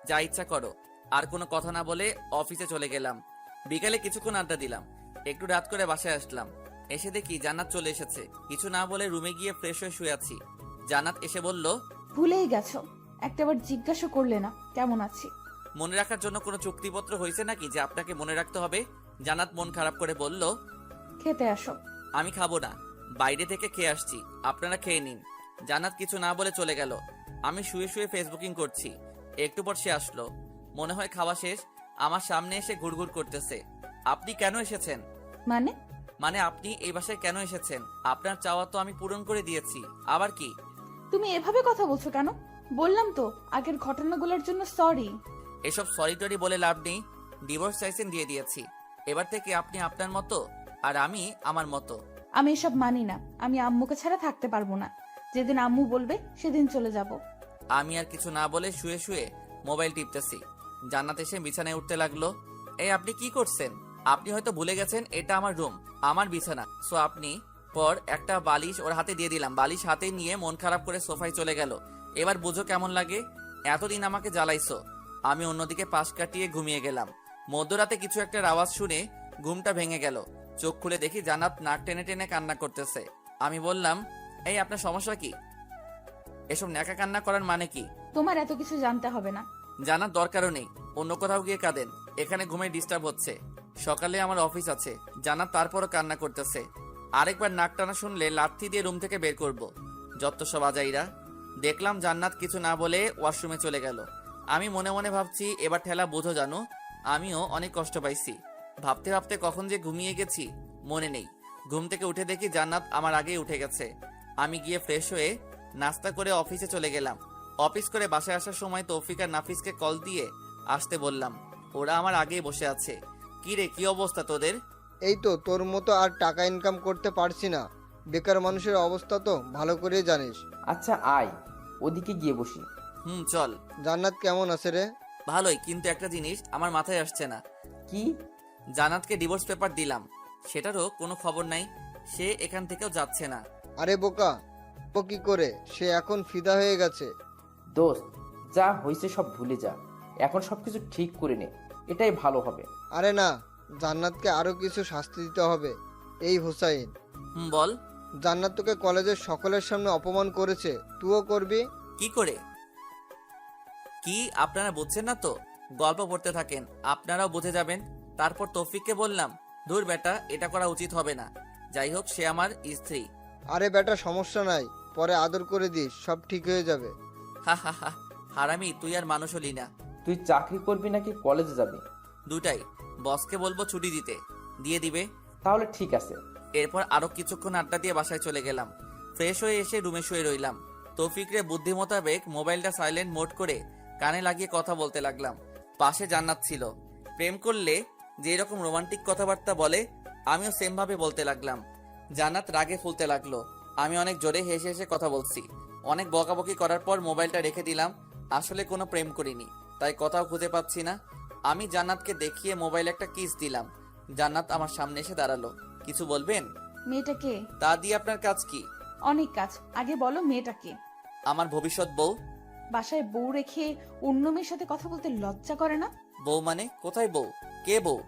যা ইচ্ছা করো। আর কোনো কথা না বলে অফিসে চলে গেলাম। বিকালে কিছুক্ষণ আড্ডা দিলাম। একটু রাত করে বাসায় আসলাম। এসে দেখি জান্নাত চলে এসেছে। কিছু না বলে রুমে গিয়ে ফ্রেশ হয়ে শুয়ে আছি। জান্নাত এসে বলল, ভুলেই গেছো, একটাবার জিজ্ঞাসা করলে না কেমন আছি। মনে রাখার জন্য কোনো চুক্তিপত্র হয়েছে নাকি যে আপনাকে মনে রাখতে হবে? জান্নাত মন খারাপ করে বলল, খেতে আসো। আমি খাবো না, বাইরে থেকে খেয়ে আসছি, আপনারা খেয়ে নিন। জান্নাত কিছু না বলে চলে গেল। আমি শুয়ে শুয়ে ফেসবুকিং করছি। একটু পর সে আসলো। মনে হয় খাওয়া শেষ। আমার সামনে এসে ঘুরঘুর করতেছে। আপনি কেন এসেছেন? মানে আপনি এই বাসায় কেন এসেছেন? আপনার চাওয়া তো আমি পূরণ করে দিয়েছি, আবার কি? তুমি এভাবে কথা বলছো কেন? বললাম তো আগের ঘটনাগুলোর জন্য সরি। এসব সরি টরি বলে লাভ নেই। ডিভোর্স চাইছেন, দিয়ে দিয়েছি। এবার থেকে আপনি আপনার মতো আর আমি আমার মতো। আমি এসব মানি না। আমি আম্মুকে ছাড়া থাকতে পারবো না। যেদিন আম্মু বলবে সেদিন চলে যাব। আমি আর কিছু না বলে শুয়ে শুয়ে মোবাইল টিপতেছি। জান্নাত এসে বিছানায় উঠতে লাগলো। এই আপনি কি করছেন? আপনি হয়তো ভুলে গেছেন এটা আমার রুম, আমার বিছানা। সো আপনি পর একটা বালিশ ওর হাতে দিয়ে দিলাম। বালিশ হাতে নিয়ে মন খারাপ করে সোফায় চলে গেল। এবার বুঝো কেমন লাগে? এতদিন আমাকে জ্বালাইছো, আমি অন্যদিকে পাশ কাটিয়ে ঘুমিয়ে গেলাম। মধ্যরাতে কিছু একটা আওয়াজ শুনে ঘুমটা ভেঙে গেল। চোখ খুলে দেখি জান্নাত নাক টেনে টেনে কান্না করতেছে। আমি বললাম, এই আপনার সমস্যা কি? এসব ন্যাকা কান্না করার মানে কি? তোমার এত কিছু জানতে হবে না। জানার দরকারও নেই, অন্য কোথাও গিয়ে কাঁদেন, এখানে ঘুমে ডিস্টার্ব হচ্ছে। সকালে আমার অফিস আছে। জান্নাত তারপরও কান্না করতেছে। আরেকবার নাক টানা শুনলে লাথি দিয়ে রুম থেকে বের করব। যত সব আজাইরা। দেখলাম জান্নাত কিছু না বলে ওয়াশরুমে চলে গেল। আমি মনে মনে ভাবছি, এবার ঠেলা বোঝো জানো, আমিও অনেক কষ্ট পাইছি। ভাবতে ভাবতে কখন যে ঘুমিয়ে গেছি মনে নেই। ঘুম থেকে উঠে দেখি জান্নাত আমার আগেই উঠে গেছে। আমি গিয়ে ফ্রেশ হয়ে নাস্তা করে অফিসে চলে গেলাম। অফিস করে বাসায় আসার সময় তৌফিক আর নাফিসকে কল দিয়ে আসতে বললাম। ওরা আমার আগেই বসে আছে। কি রে, কি অবস্থা তোদের? এই তো তোর মতো আর টাকা ইনকাম করতে পারছি না। বেকার মানুষের অবস্থা তো ভালো করে জানিস। আচ্ছা আয়, ওদিকে গিয়ে বসি। চল। জান্নাত কেমন আছে রে? ভালোই, কিন্তু একটা জিনিস আমার মাথায় আসছে না। কি? জান্নাতকে ডিভোর্স পেপার দিলাম, সেটারও কোনো খবর নাই। সে এখান থেকেও যাচ্ছে না। আরে বোকা, ও কি করে? সে এখন ফিদা হয়ে গেছে। দোস্ত, যা হয়েছে সব ভুলে যা। এখন সবকিছু ঠিক করে নে, এটাই ভালো হবে। আরে না, জান্নাতকে আরো কিছু শাস্তি দিতে হবে। এই হুসাইন, বল। জান্নাত তোকে কলেজের সকলের সামনে অপমান করেছে, তুইও করবি? কি করে? কি আপনারা বুঝছেন না তো? গল্প পড়তে থাকেন, আপনারাও বুঝে যাবেন। তারপর তৌফিককে বললাম, ধুর বেটা, এটা করা উচিত হবে না। যাই হোক, সে আমার স্ত্রী। আরে বেটা, সমস্যা নাই, পরে আদর করে দিস, সব ঠিক হয়ে যাবে। হা হা হা, হারামি, তুই আর মানুষ হলি না। তুই চাকরি করবি নাকি কলেজে যাবি? দুটাই। বসকে বলবো ছুটি দিতে, দিয়ে দিবে। তাহলে ঠিক আছে। এরপর আরো কিছুক্ষণ আড্ডা দিয়ে বাসায় চলে গেলাম। ফ্রেশ হয়ে এসে রুমে শুয়ে রইলাম। তৌফিকরে বুদ্ধি মোতাবেক মোবাইলটা সাইলেন্ট মোড করে কানে লাগিয়ে কথা বলতে লাগলাম। পাশে জান্নাত ছিল। প্রেম করলে যে এরকম রোমান্টিক কথাবার্তা বলে, আমিও সেম ভাবে বলতে লাগলাম। জান্নাত রাগে ফুলতে লাগলো। আমি অনেক জোরে হেসে হেসে কথা বলছি। অনেক বকাবকি করার পর মোবাইলটা রেখে দিলাম। আসলে কোনো প্রেম করিনি, তাই কথাও খুঁজে পাচ্ছি না। আমি জান্নাতকে দেখিয়ে মোবাইল একটা কিস দিলাম। জান্নাত আমার সামনে এসে দাঁড়ালো। কিছু বলবেন? মেয়েটাকে? তা দিয়ে আপনার কাজ কি? অনেক কাজ। আগে বলো মেয়েটাকে। আমার ভবিষ্যৎ বউ। বাসায় বউ রেখে অন্য মেয়ের সাথে কথা বলতে লজ্জা করে না? বউ মানে? কোথায় বউ? কে বউ?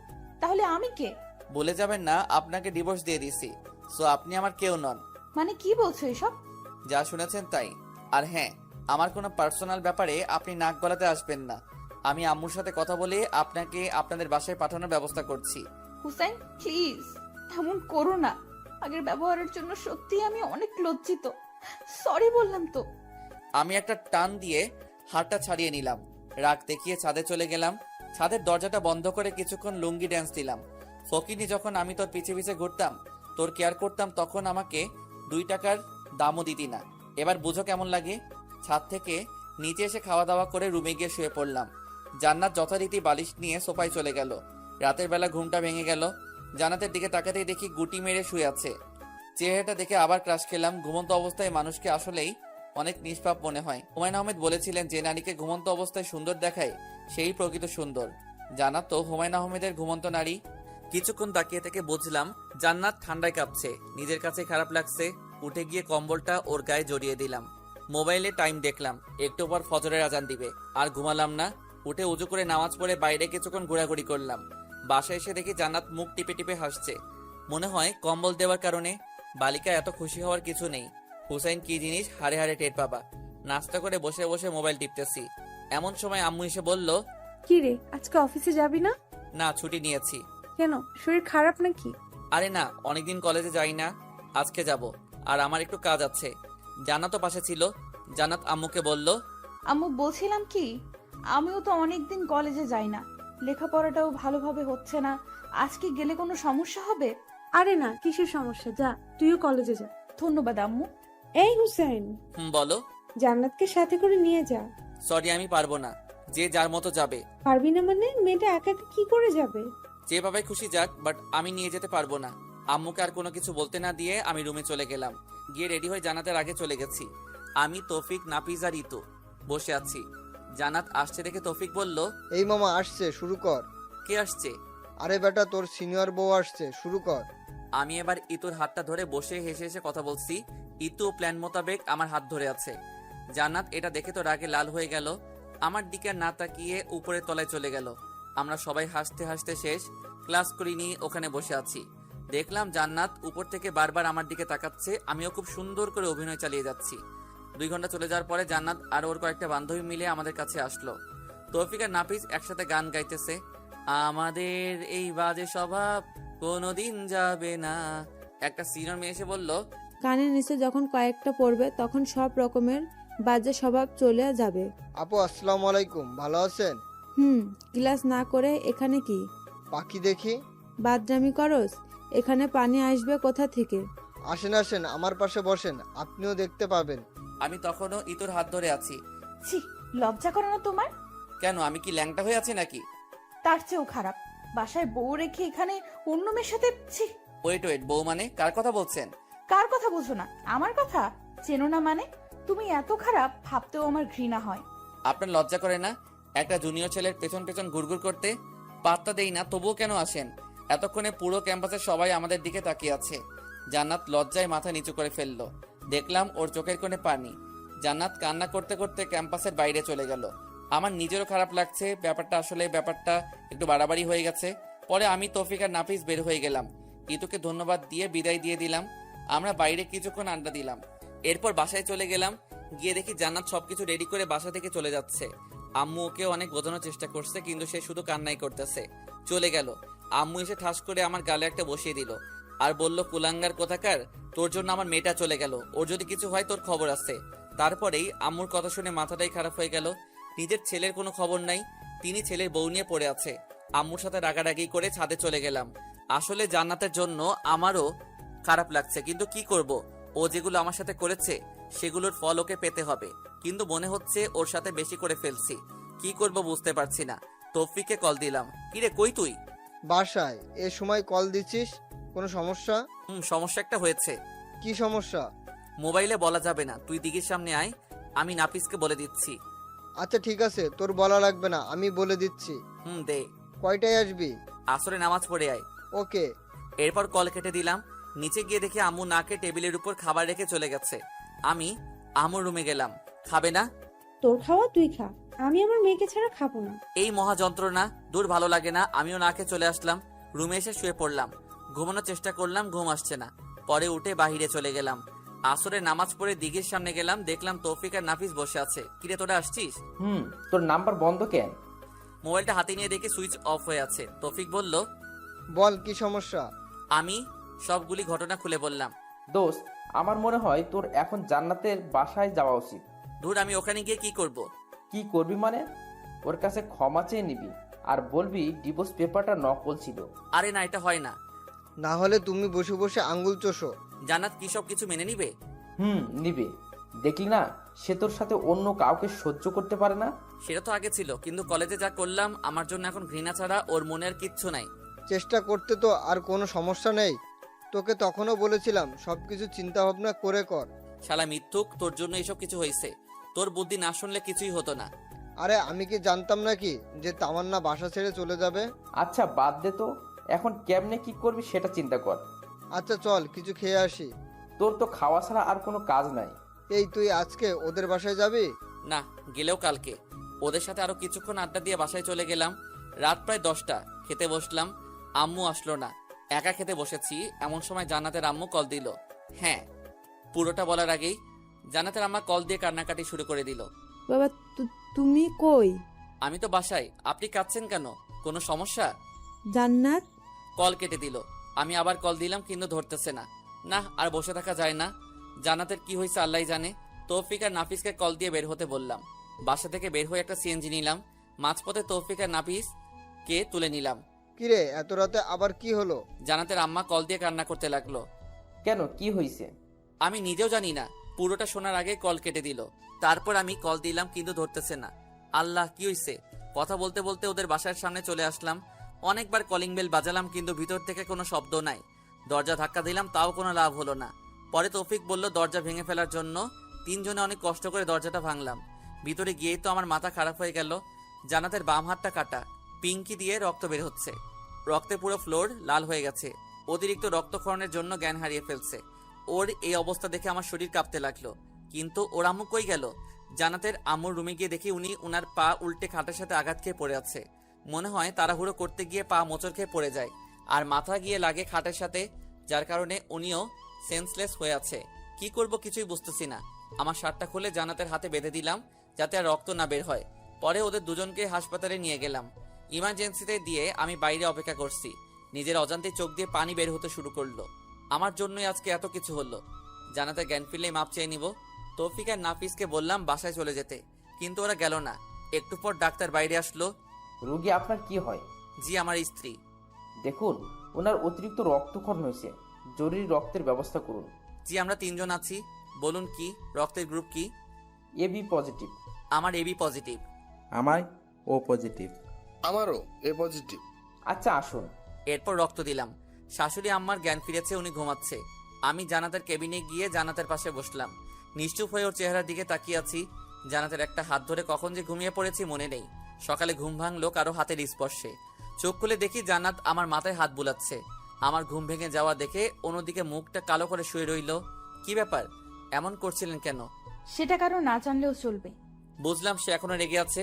তাহলে আমি কে? বলে যাবেন না আপনাকে ডিভোর্স দিয়ে দিছি, সো আপনি আমার কেউ নন। মানে কি বলছো এসব? যা শুনেছেন তাই। আর হ্যাঁ, আমার কোনো পার্সোনাল ব্যাপারে আপনি নাক গলাতে আসবেন না। আমি আম্মুর সাথে কথা বলে আপনাকে আপনাদের বাসায় পাঠানোর ব্যবস্থা করছি। হুসাইন, প্লিজ এমন করো না। আগের ব্যবহারের জন্য সত্যি আমি অনেক লজ্জিত। সরি বললাম তো। আমি একটা টান দিয়ে হাতটা ছাড়িয়ে নিলাম। রাগ দেখিয়ে ছাদে চলে গেলাম। ছাদের দরজাটা বন্ধ করে কিছুক্ষণ লুঙ্গি ড্যান্স দিলাম। ফকিনি, যখন আমি তোর পিছে পিছে ঘুরতাম, তোর কেয়ার করতাম, তখন আমাকে 2 টাকার দামও দিতি না। এবার বুঝো কেমন লাগে। ছাদ থেকে নিচে এসে খাওয়া দাওয়া করে রুমে গিয়ে শুয়ে পড়লাম। জান্নাত যথারীতি বালিশ নিয়ে সোফায় চলে গেল। রাতের বেলা ঘুমটা ভেঙে গেল। জান্নাতের দিকে তাকাতেই দেখি গুটি মেরে শুয়ে আছে। চেহারাটা দেখে আবার ক্রাশ খেলাম। ঘুমন্ত অবস্থায় মানুষকে আসলেই অনেক নিষ্পাপ মনে হয়। হুমায়ুন আহমেদ বলেছিলেন, যে নারীকে ঘুমন্ত অবস্থায় সুন্দর দেখায় সেই প্রকৃত সুন্দর। জান্নাত তো হুমায়ুন আহমেদের ঘুমন্ত নারী। কিছুক্ষণ তাকিয়ে থেকে বুঝলাম জান্নাত ঠান্ডায় কাঁপছে। নিজের কাছে খারাপ লাগছে। উঠে গিয়ে কম্বলটা ওর গায়ে জড়িয়ে দিলাম। মোবাইলে টাইম দেখলাম, একটু পর ফজরের আজান দিবে। আর ঘুমালাম না। উঠে উজু করে নামাজ পড়ে বাইরে কিছুক্ষণ ঘোরাঘুরি করলাম। বাসায় এসে দেখি জান্নাত মুখ টিপে টিপে হাসছে। মনে হয় কম্বল দেওয়ার কারণে। বালিকা এত খুশি হওয়ার কিছু নেই। হুসাইন কি জিনিস হাড়ে হাড়ে টের পাবা। নাস্তা করে বসে বসে মোবাইল টিপতেছি। এমন সময় আম্মু এসে বলল, কি রে, আজকে অফিসে যাবি না? না, ছুটি নিয়েছি। কেন, শরীর খারাপ নাকি? আরে না, অনেকদিন কলেজে যাই না, আজকে যাব। আর আমার একটু কাজ আছে। জান্নাতও পাশে ছিল। জান্নাত আম্মুকে বলল, আম্মু, বলছিলাম কি, আমিও তো অনেকদিন কলেজে যাই না, লেখাপড়াটাও ভালোভাবে হচ্ছে না। আজকে গেলে কোনো সমস্যা হবে? আরে না, কিসের সমস্যা, যা, তুইও কলেজে যা। ধন্যবাদ আম্মু। এই হুসাইন, বলো। জান্নাতকে সাথে করে নিয়ে যা। সরি, আমি পারবো না। যে যার মতো যাবে। পারবি না মানে? মেয়েটা একা একা কি করে যাবে? যেভাবে খুশি যাক, বাট আমি নিয়ে যেতে পারবো না। আম্মুকে আর কোনো কিছু বলতে না দিয়ে আমি রুমে চলে গেলাম। গিয়ে রেডি হয়ে জান্নাতের আগে চলে গেছি। আমি, তৌফিক, নাফিজ আর ইতু বসে আছি। জান্নাত আসছে দেখে তৌফিক বলল, এই মামা আসছে, শুরু কর। কে আসছে? আরে বেটা, তোর সিনিয়র বউ আসছে, শুরু কর। আমি এবার ইতুর হাতটা ধরে বসে হেসে হেসে কথা বলছি। ইতু প্ল্যান মোতাবেক আমার হাত ধরে আছে। জান্নাত এটা দেখে তো রাগে লাল হয়ে গেল। আমার দিকে আর না তাকিয়ে উপরের তলায় চলে গেল। আমরা সবাই হাসতে হাসতে শেষ ক্লাস করিনি, ওখানে বসে আছি। দেখলাম জান্নাত উপর থেকে বারবার আমার দিকে তাকাচ্ছে, আমিও খুব সুন্দর করে অভিনয় চালিয়ে যাচ্ছি। 2 ঘন্টা চলে যাওয়ার পরে জান্নাত আর ওর কয়েকটা বান্ধবী মিলে আমাদের কাছে আসলো। তৌফিক আর নাফিস একসাথে গান গাইতেছে, আমাদের এই বাজে স্বভাব কোনোদিন যাবে না। একটা সিনিয়র মেয়ে এসে বলল, কানের নিচে যখন কয়েকটা পড়বে তখন সব রকমের বাজে স্বভাব চলে যাবে। আপু আসসালামু আলাইকুম, ভালো আছেন? ক্লাস না করে এখানে কি পাখি দেখি। বাদরামি করস? এখানে পানি আসবে কোথা থেকে? আসেন আসেন, আমার পাশে বসেন, আপনিও দেখতে পাবেন। আমি তখনও ইতুর হাত ধরে আছি। ছি, লজ্জা করে না তোমার? কেন, আমি কি ল্যাংটা হয়ে আছি নাকি? তার চেয়েও খারাপ, বাসায় বউ রেখে এখানে অন্য মেয়ের সাথে। ছি। ওয়েট, বউ মানে কার কথা বলছেন? কার কথা বুঝো না? আমার কথা চেনো না মানে? তুমি এত খারাপ ভাবতেও আমার ঘৃণা হয়। আপনার লজ্জা করে না একটা জুনিয়র ছেলের পেছন পেছন ঘুরঘুর করতে? পাত্তা দেই না, তবুও কেন আসেন? এতক্ষণে পুরো ক্যাম্পাসের সবাই আমাদের দিকে তাকিয়ে আছে। জান্নাত লজ্জায় মাথা নিচু করে ফেললো। দেখলাম ওর চোখের কোণে পানি। জান্নাত কান্না করতে করতে ক্যাম্পাসের বাইরে চলে গেল। আমার নিজেরও খারাপ লাগছে, ব্যাপারটা একটু বাড়াবাড়ি হয়ে গেছে। পরে আমি, তৌফিক আর নাফিস বের হয়ে গেলাম। ইতুকে ধন্যবাদ দিয়ে বিদায় দিয়ে দিলাম। আমরা বাইরে কিছুক্ষণ আড্ডা দিলাম। এরপর বাসায় চলে গেলাম। গিয়ে দেখি জান্নাত সবকিছু রেডি করে বাসা থেকে চলে যাচ্ছে। আম্মু ওকে অনেক বোঝানোর চেষ্টা করছে, কিন্তু সে শুধু কান্নাই করতেছে। চলে গেল। আম্মু এসে ঠাস করে আমার গালে একটা বসিয়ে দিল আর বলল, কুলাঙ্গার কোথাকার, তোর জন্য আমার মেয়েটা চলে গেল, ওর যদি কিছু হয় তোর খবর আছে। তারপরেই আম্মুর কথা শুনে মাথাটাই খারাপ হয়ে গেল। নিজের ছেলের কোনো খবর নাই, তিনি ছেলের বউ নিয়ে পড়ে আছে। আম্মুর সাথে রাগারাগি করে ছাদে চলে গেলাম। আসলে জান্নাতের জন্য আমারও খারাপ লাগছে, কিন্তু কি করব, ও যেগুলো আমার সাথে করেছে সেগুলোর ফল ওকে পেতে হবে। কিন্তু মনে হচ্ছে ওর সাথে বেশি করে ফেলছি, কি করব বুঝতে পারছি না। তৌফিককে কল দিলাম, কিরে কই তুই? বাসায়। এ সময় কল দিচ্ছিস, কোনো সমস্যা? সমস্যা একটা হয়েছে। কি সমস্যা? মোবাইলে বলা যাবে না, তুই দিঘির সামনে আয়, আমি নাফিসকে বলে দিচ্ছি। আচ্ছা ঠিক আছে, তোর বলা লাগবে না, আমি বলে দিচ্ছি। দে। কয়টায় আসবি? আসরে নামাজ পড়ে আয়। ওকে। এরপর কল কেটে দিলাম। নিচে গিয়ে দেখি আম্মু নাকে টেবিলের উপর খাবার রেখে চলে গেছে। আমি আম্মুর রুমে গেলাম। খাবে না? তোর খাওয়া তুই খা, আমি আমার মেয়েকে ছাড়া খাবো না। এই মহা যন্ত্রণা, দূর ভালো লাগে না। আমিও নাকে চলে আসলাম। রুমে এসে শুয়ে পড়লাম। ঘুমানোর চেষ্টা করলাম, ঘুম আসছে না। পরে উঠে বাহিরে চলে গেলাম। আসরে নামাজ পড়ে দিঘির সামনে গেলাম, দেখলাম তৌফিক আর নাফিস বসে আছে। কিরে তোরা আসছিস? তোর নাম্বার বন্ধ কেন? মোবাইলটা হাতে নিয়ে দেখি সুইচ অফ হয়ে আছে। তৌফিক বলল, বল কি সমস্যা? আমি সবগুলি ঘটনা খুলে বললাম। দোস্ত, আমার মনে হয় তোর এখন জান্নাতের বাসায় যাওয়া উচিত। ধুর, আমি ওখানে গিয়ে কি করব? কি করবি মানে? ওর কাছে ক্ষমা চেয়ে নিবি আর বলবি ডিভোর্স পেপারটা নকল ছিল। আরে না, এটা হয় না। না হলে তুমি বসে বসে আঙ্গুল চোষো। জান্নাত কি সব কিছু মেনে নিবে? নিবে। দেখলি না, সে তোর সাথে অন্য কাউকে সহ্য করতে পারে না। সেটা তো আগে ছিল, কিন্তু কলেজে যা করলাম আমার জন্য এখন ঘৃণা ছাড়া ওর মনে আর কিচ্ছু নাই। চেষ্টা করতে তো আর কোনো সমস্যা নেই। তোকে তখনও বলেছিলাম সবকিছু চিন্তা ভাবনা করে কর। শালা মিথ্যুক, তোর জন্য এসব কিছু হয়েছে। তোর বুদ্ধি না শুনলে কিছুই হতো না। আরে আমি কি জানতাম নাকি যে তামান্না বাসা ছেড়ে চলে যাবে? আচ্ছা বাদ দে তো, এখন কেমনে কি করবি সেটা চিন্তা কর। আচ্ছা চল কিছু খেয়ে আসি। তোর তো খাওয়া ছাড়া আর কোনো কাজ নাই। এই তুই আজকে ওদের বাসায় যাবি? না, গেলেও কালকে। ওদের সাথে আরো কিছুক্ষণ আড্ডা দিয়ে বাসায় চলে গেলাম। রাত প্রায় 10টা। খেতে বসলাম, আম্মু আসলো না। একা খেতে বসেছি, এমন সময় জান্নাতের আম্মু কল দিল। হ্যাঁ, পুরোটা বলার আগেই জান্নাতের আম্মা কল দিয়ে কান্নাকাটি শুরু করে দিল। বাবা তুমি কই? আমি তো বাসায়। আপনি কাঁদছেন কেন? কোনো সমস্যা? জান্নাত? কল কেটে দিল। আমি আবার কল দিলাম, কিন্তু ধরতেছে না। না, আর বসে থাকা যায় না। জান্নাতের কি হয়েছে আল্লাহই জানে। তৌফিক আর নাফিসকে কল দিয়ে বের হতে বললাম। বাসা থেকে বের হয়ে একটা সিএনজি নিলাম। মাঝপথে তৌফিক আর নাফিসকে তুলে নিলাম। কিরে এত রাতে আবার কি হলো? জান্নাতের আম্মা কল দিয়ে কান্না করতে লাগলো। কেন, কি হয়েছে? আমি নিজেও জানি না। পুরোটা শোনার আগে কল কেটে দিল। তারপর আমি কল দিলাম, কিন্তু ধরতেছে না। আল্লাহ, কি হয়েছে? কথা বলতে বলতে ওদের বাসার সামনে চলে আসলাম। অনেকবার কলিং বেল বাজালাম, কিন্তু ভিতর থেকে কোনো শব্দ নাই। দরজা ধাক্কা দিলাম, তাও কোনো লাভ হলো না। পরে তৌফিক বলল দরজা ভেঙে ফেলার জন্য। 3 জনে অনেক কষ্ট করে দরজাটা ভাঙলাম। ভিতরে গিয়েই তো আমার মাথা খারাপ হয়ে গেল। জান্নাতের বাম হাতটা কাটা, পিঙ্কি দিয়ে রক্ত বের হচ্ছে। রক্তে পুরো ফ্লোর লাল হয়ে গেছে। অতিরিক্ত রক্তক্ষরণের জন্য জ্ঞান হারিয়ে ফেলছে। ওর এই অবস্থা দেখে আমার শরীর কাঁপতে লাগলো। কিন্তু ওর আম্মু কই গেল? জান্নাতের আম্মুর রুমে গিয়ে দেখি উনি উনার পা উল্টে খাটের সাথে আঘাত খেয়ে পড়ে আছে। মনে হয় তাড়াহুড়ো করতে গিয়ে পা মোচড় খেয়ে পড়ে যায় আর মাথা গিয়ে লাগে খাটের সাথে, যার কারণে উনিও সেন্সলেস হয়ে আছে। কি করব কিছুই বুঝতেছি না। আমার শার্টটা খুলে জান্নাতের হাতে বেঁধে দিলাম যাতে আর রক্ত না বের হয়। পরে ওদের দুজনকে হাসপাতালে নিয়ে গেলাম। ইমার্জেন্সিতে দিয়ে আমি বাইরে অপেক্ষা করছি। নিজের অজান্তে চোখ দিয়ে পানি বের হতে শুরু করলো। আমার জন্যই আজকে এত কিছু হলো। জান্নাতের জ্ঞান ফিরলেই মাপ চেয়ে নিব। তৌফিক আর নাফিসকে বললাম বাসায় চলে যেতে, কিন্তু ওরা গেল না। একটু পর ডাক্তার বাইরে আসলো। রোগী আপনার কি হয়? জি, আমার স্ত্রী। দেখুন, ওনার অতিরিক্ত রক্তক্ষরণ হয়েছে, জরুরি রক্তের ব্যবস্থা করুন। জি, আমরা 3 জন আছি। বলুন কি রক্তের গ্রুপ কি? AB positive. আমার এবি পজিটিভ। আমার ও পজিটিভ। আমারও এ পজিটিভ। আচ্ছা আসুন। এরপর রক্ত দিলাম। শাশুড়ি আম্মার জ্ঞান ফিরেছে, উনি ঘুমাচ্ছে। আমি জান্নাতের কেবিনে গিয়ে জান্নাতের পাশে বসলাম। নিশ্চুপ হয়ে ওর চেহারার দিকে তাকিয়ে আছি। জান্নাতের একটা হাত ধরে কখন যে ঘুমিয়ে পড়েছি মনে নেই। সকালে ঘুম ভাঙলো কারো হাতের স্পর্শে। চোখ খুলে দেখি জান্নাত আমার মাথায় হাত বুলাচ্ছে। আমার ঘুম ভেঙে যাওয়া দেখে অন্যদিকে মুখটা কালো করে শুয়ে রইল। কি ব্যাপার, এমন করছিলেন কেন? সেটা কারো না জানলেও চলবে। বুঝলাম সে এখনো রেগে আছে।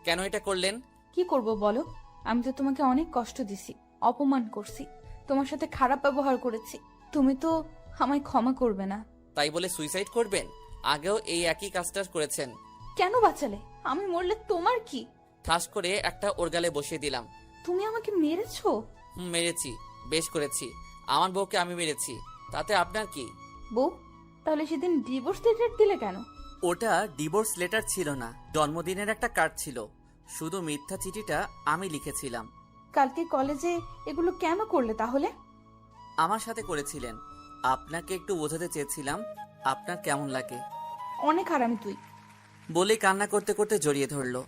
কেন এটা করলেন? কি করব বলো? আমি তো তোমাকে অনেক কষ্ট দিছি, অপমান করছি, তোমার সাথে খারাপ ব্যবহার করেছি। তুমি তো আমায় ক্ষমা করবে না। তাই বলে সুইসাইড করবেন? আগেও এই একই কাজটা করেছেন। কেন বাঁচালে? আমি মরলে তোমার কি? ঠাস করে একটা ওর গালে বসিয়ে দিলাম। তুমি আমাকে মেরেছো? মেরেছি, বেশ করেছি। আমার বউকে আমি মেরেছি, তাতে আপনার কি? বউ, তাহলে সেদিন ডিভোর্স লেটার দিলে কেন? ওটা ডিভোর্স লেটার ছিল না, জন্মদিনের একটা কার্ড ছিল। শুধু মিথ্যা চিঠিটা আমি লিখেছিলাম। কালকে কলেজে এগুলো কেন করলে তাহলে? আমার সাথে করেছিলেন। আপনাকে একটু বোঝাতে চেয়েছিলাম আপনার কেমন লাগে। অনেক হারামি তুই। বলে কান্না করতে করতে জড়িয়ে ধরলো।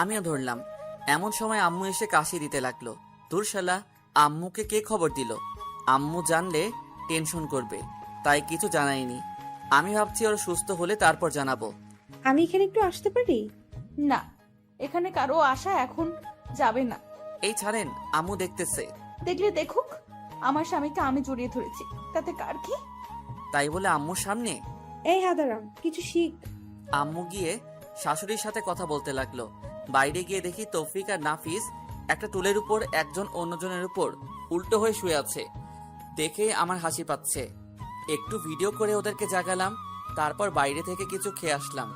আমিও ধরলাম। এমন সময় আম্মু এসে কাশি দিতে লাগলো। দূর শালা, আম্মুকে কে খবর দিল? আম্মু জানলে টেনশন করবে, তাই কিছু জানাইনি। আমি ভাবছি ওর সুস্থ হলে তারপর জানাবো। আমি এখানে একটু আসতে পারি? না, এখানে কারো আশা এখন যাবে না। এই ছাড়েন, আম্মু দেখতেছে। দেখলে দেখুক, আমার স্বামীকে আমি জড়িয়ে ধরেছি, তাতে কার কি? তাই বলে আম্মুর সামনে? এই হাদারাম, কিছু শিখ। আম্মু গিয়ে শাশুড়ির সাথে কথা বলতে লাগলো। বাইরে গিয়ে দেখি তৌফিক আর নাফিস একটা টুলের উপর একজন অন্যজনের উপর উল্টো হয়ে শুয়ে আছে। দেখে আমার হাসি পাচ্ছে। একটু ভিডিও করে ওদেরকে জাগালাম। তারপর বাইরে থেকে কিছু খেয়ে আসলাম।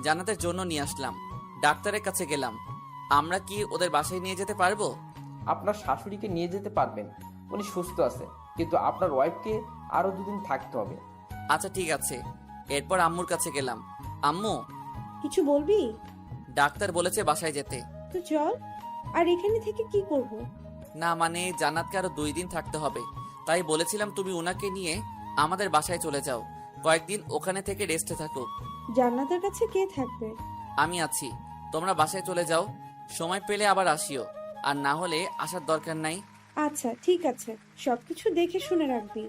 জান্নাতের জন্য নিয়ে আসলাম। ডাক্তারের কাছে গেলাম। আমরা কি ওদের বাসায় নিয়ে যেতে পারবো? আপনার শাশুড়িকে নিয়ে যেতে পারবেন, উনি সুস্থ আছে, কিন্তু আপনার ওয়াইফকে আরো 2 দিন থাকতে হবে। আচ্ছা ঠিক আছে। এরপর আম্মুর কাছে গেলাম। আম্মু, কিছু বলবি? ডাক্তার বলেছে বাসায় যেতে। তো চল। আর এখানে থেকে কি করব? না মানে জান্নাতকে আরো 2 দিন থাকতে হবে, তাই বলেছিলাম তুমি ওনাকে নিয়ে আমাদের বাসায় চলে যাও। কয়েকদিন ওখানে থেকে রেস্টে থাকো। জান্নাতের কাছে কে থাকবে? আমি আছি, তোমরা বাসায় চলে যাও। সময় পেলে আবার আসিও, আর না হলে আসার দরকার নাই। আচ্ছা ঠিক আছে, সবকিছু দেখে শুনে রাখবি।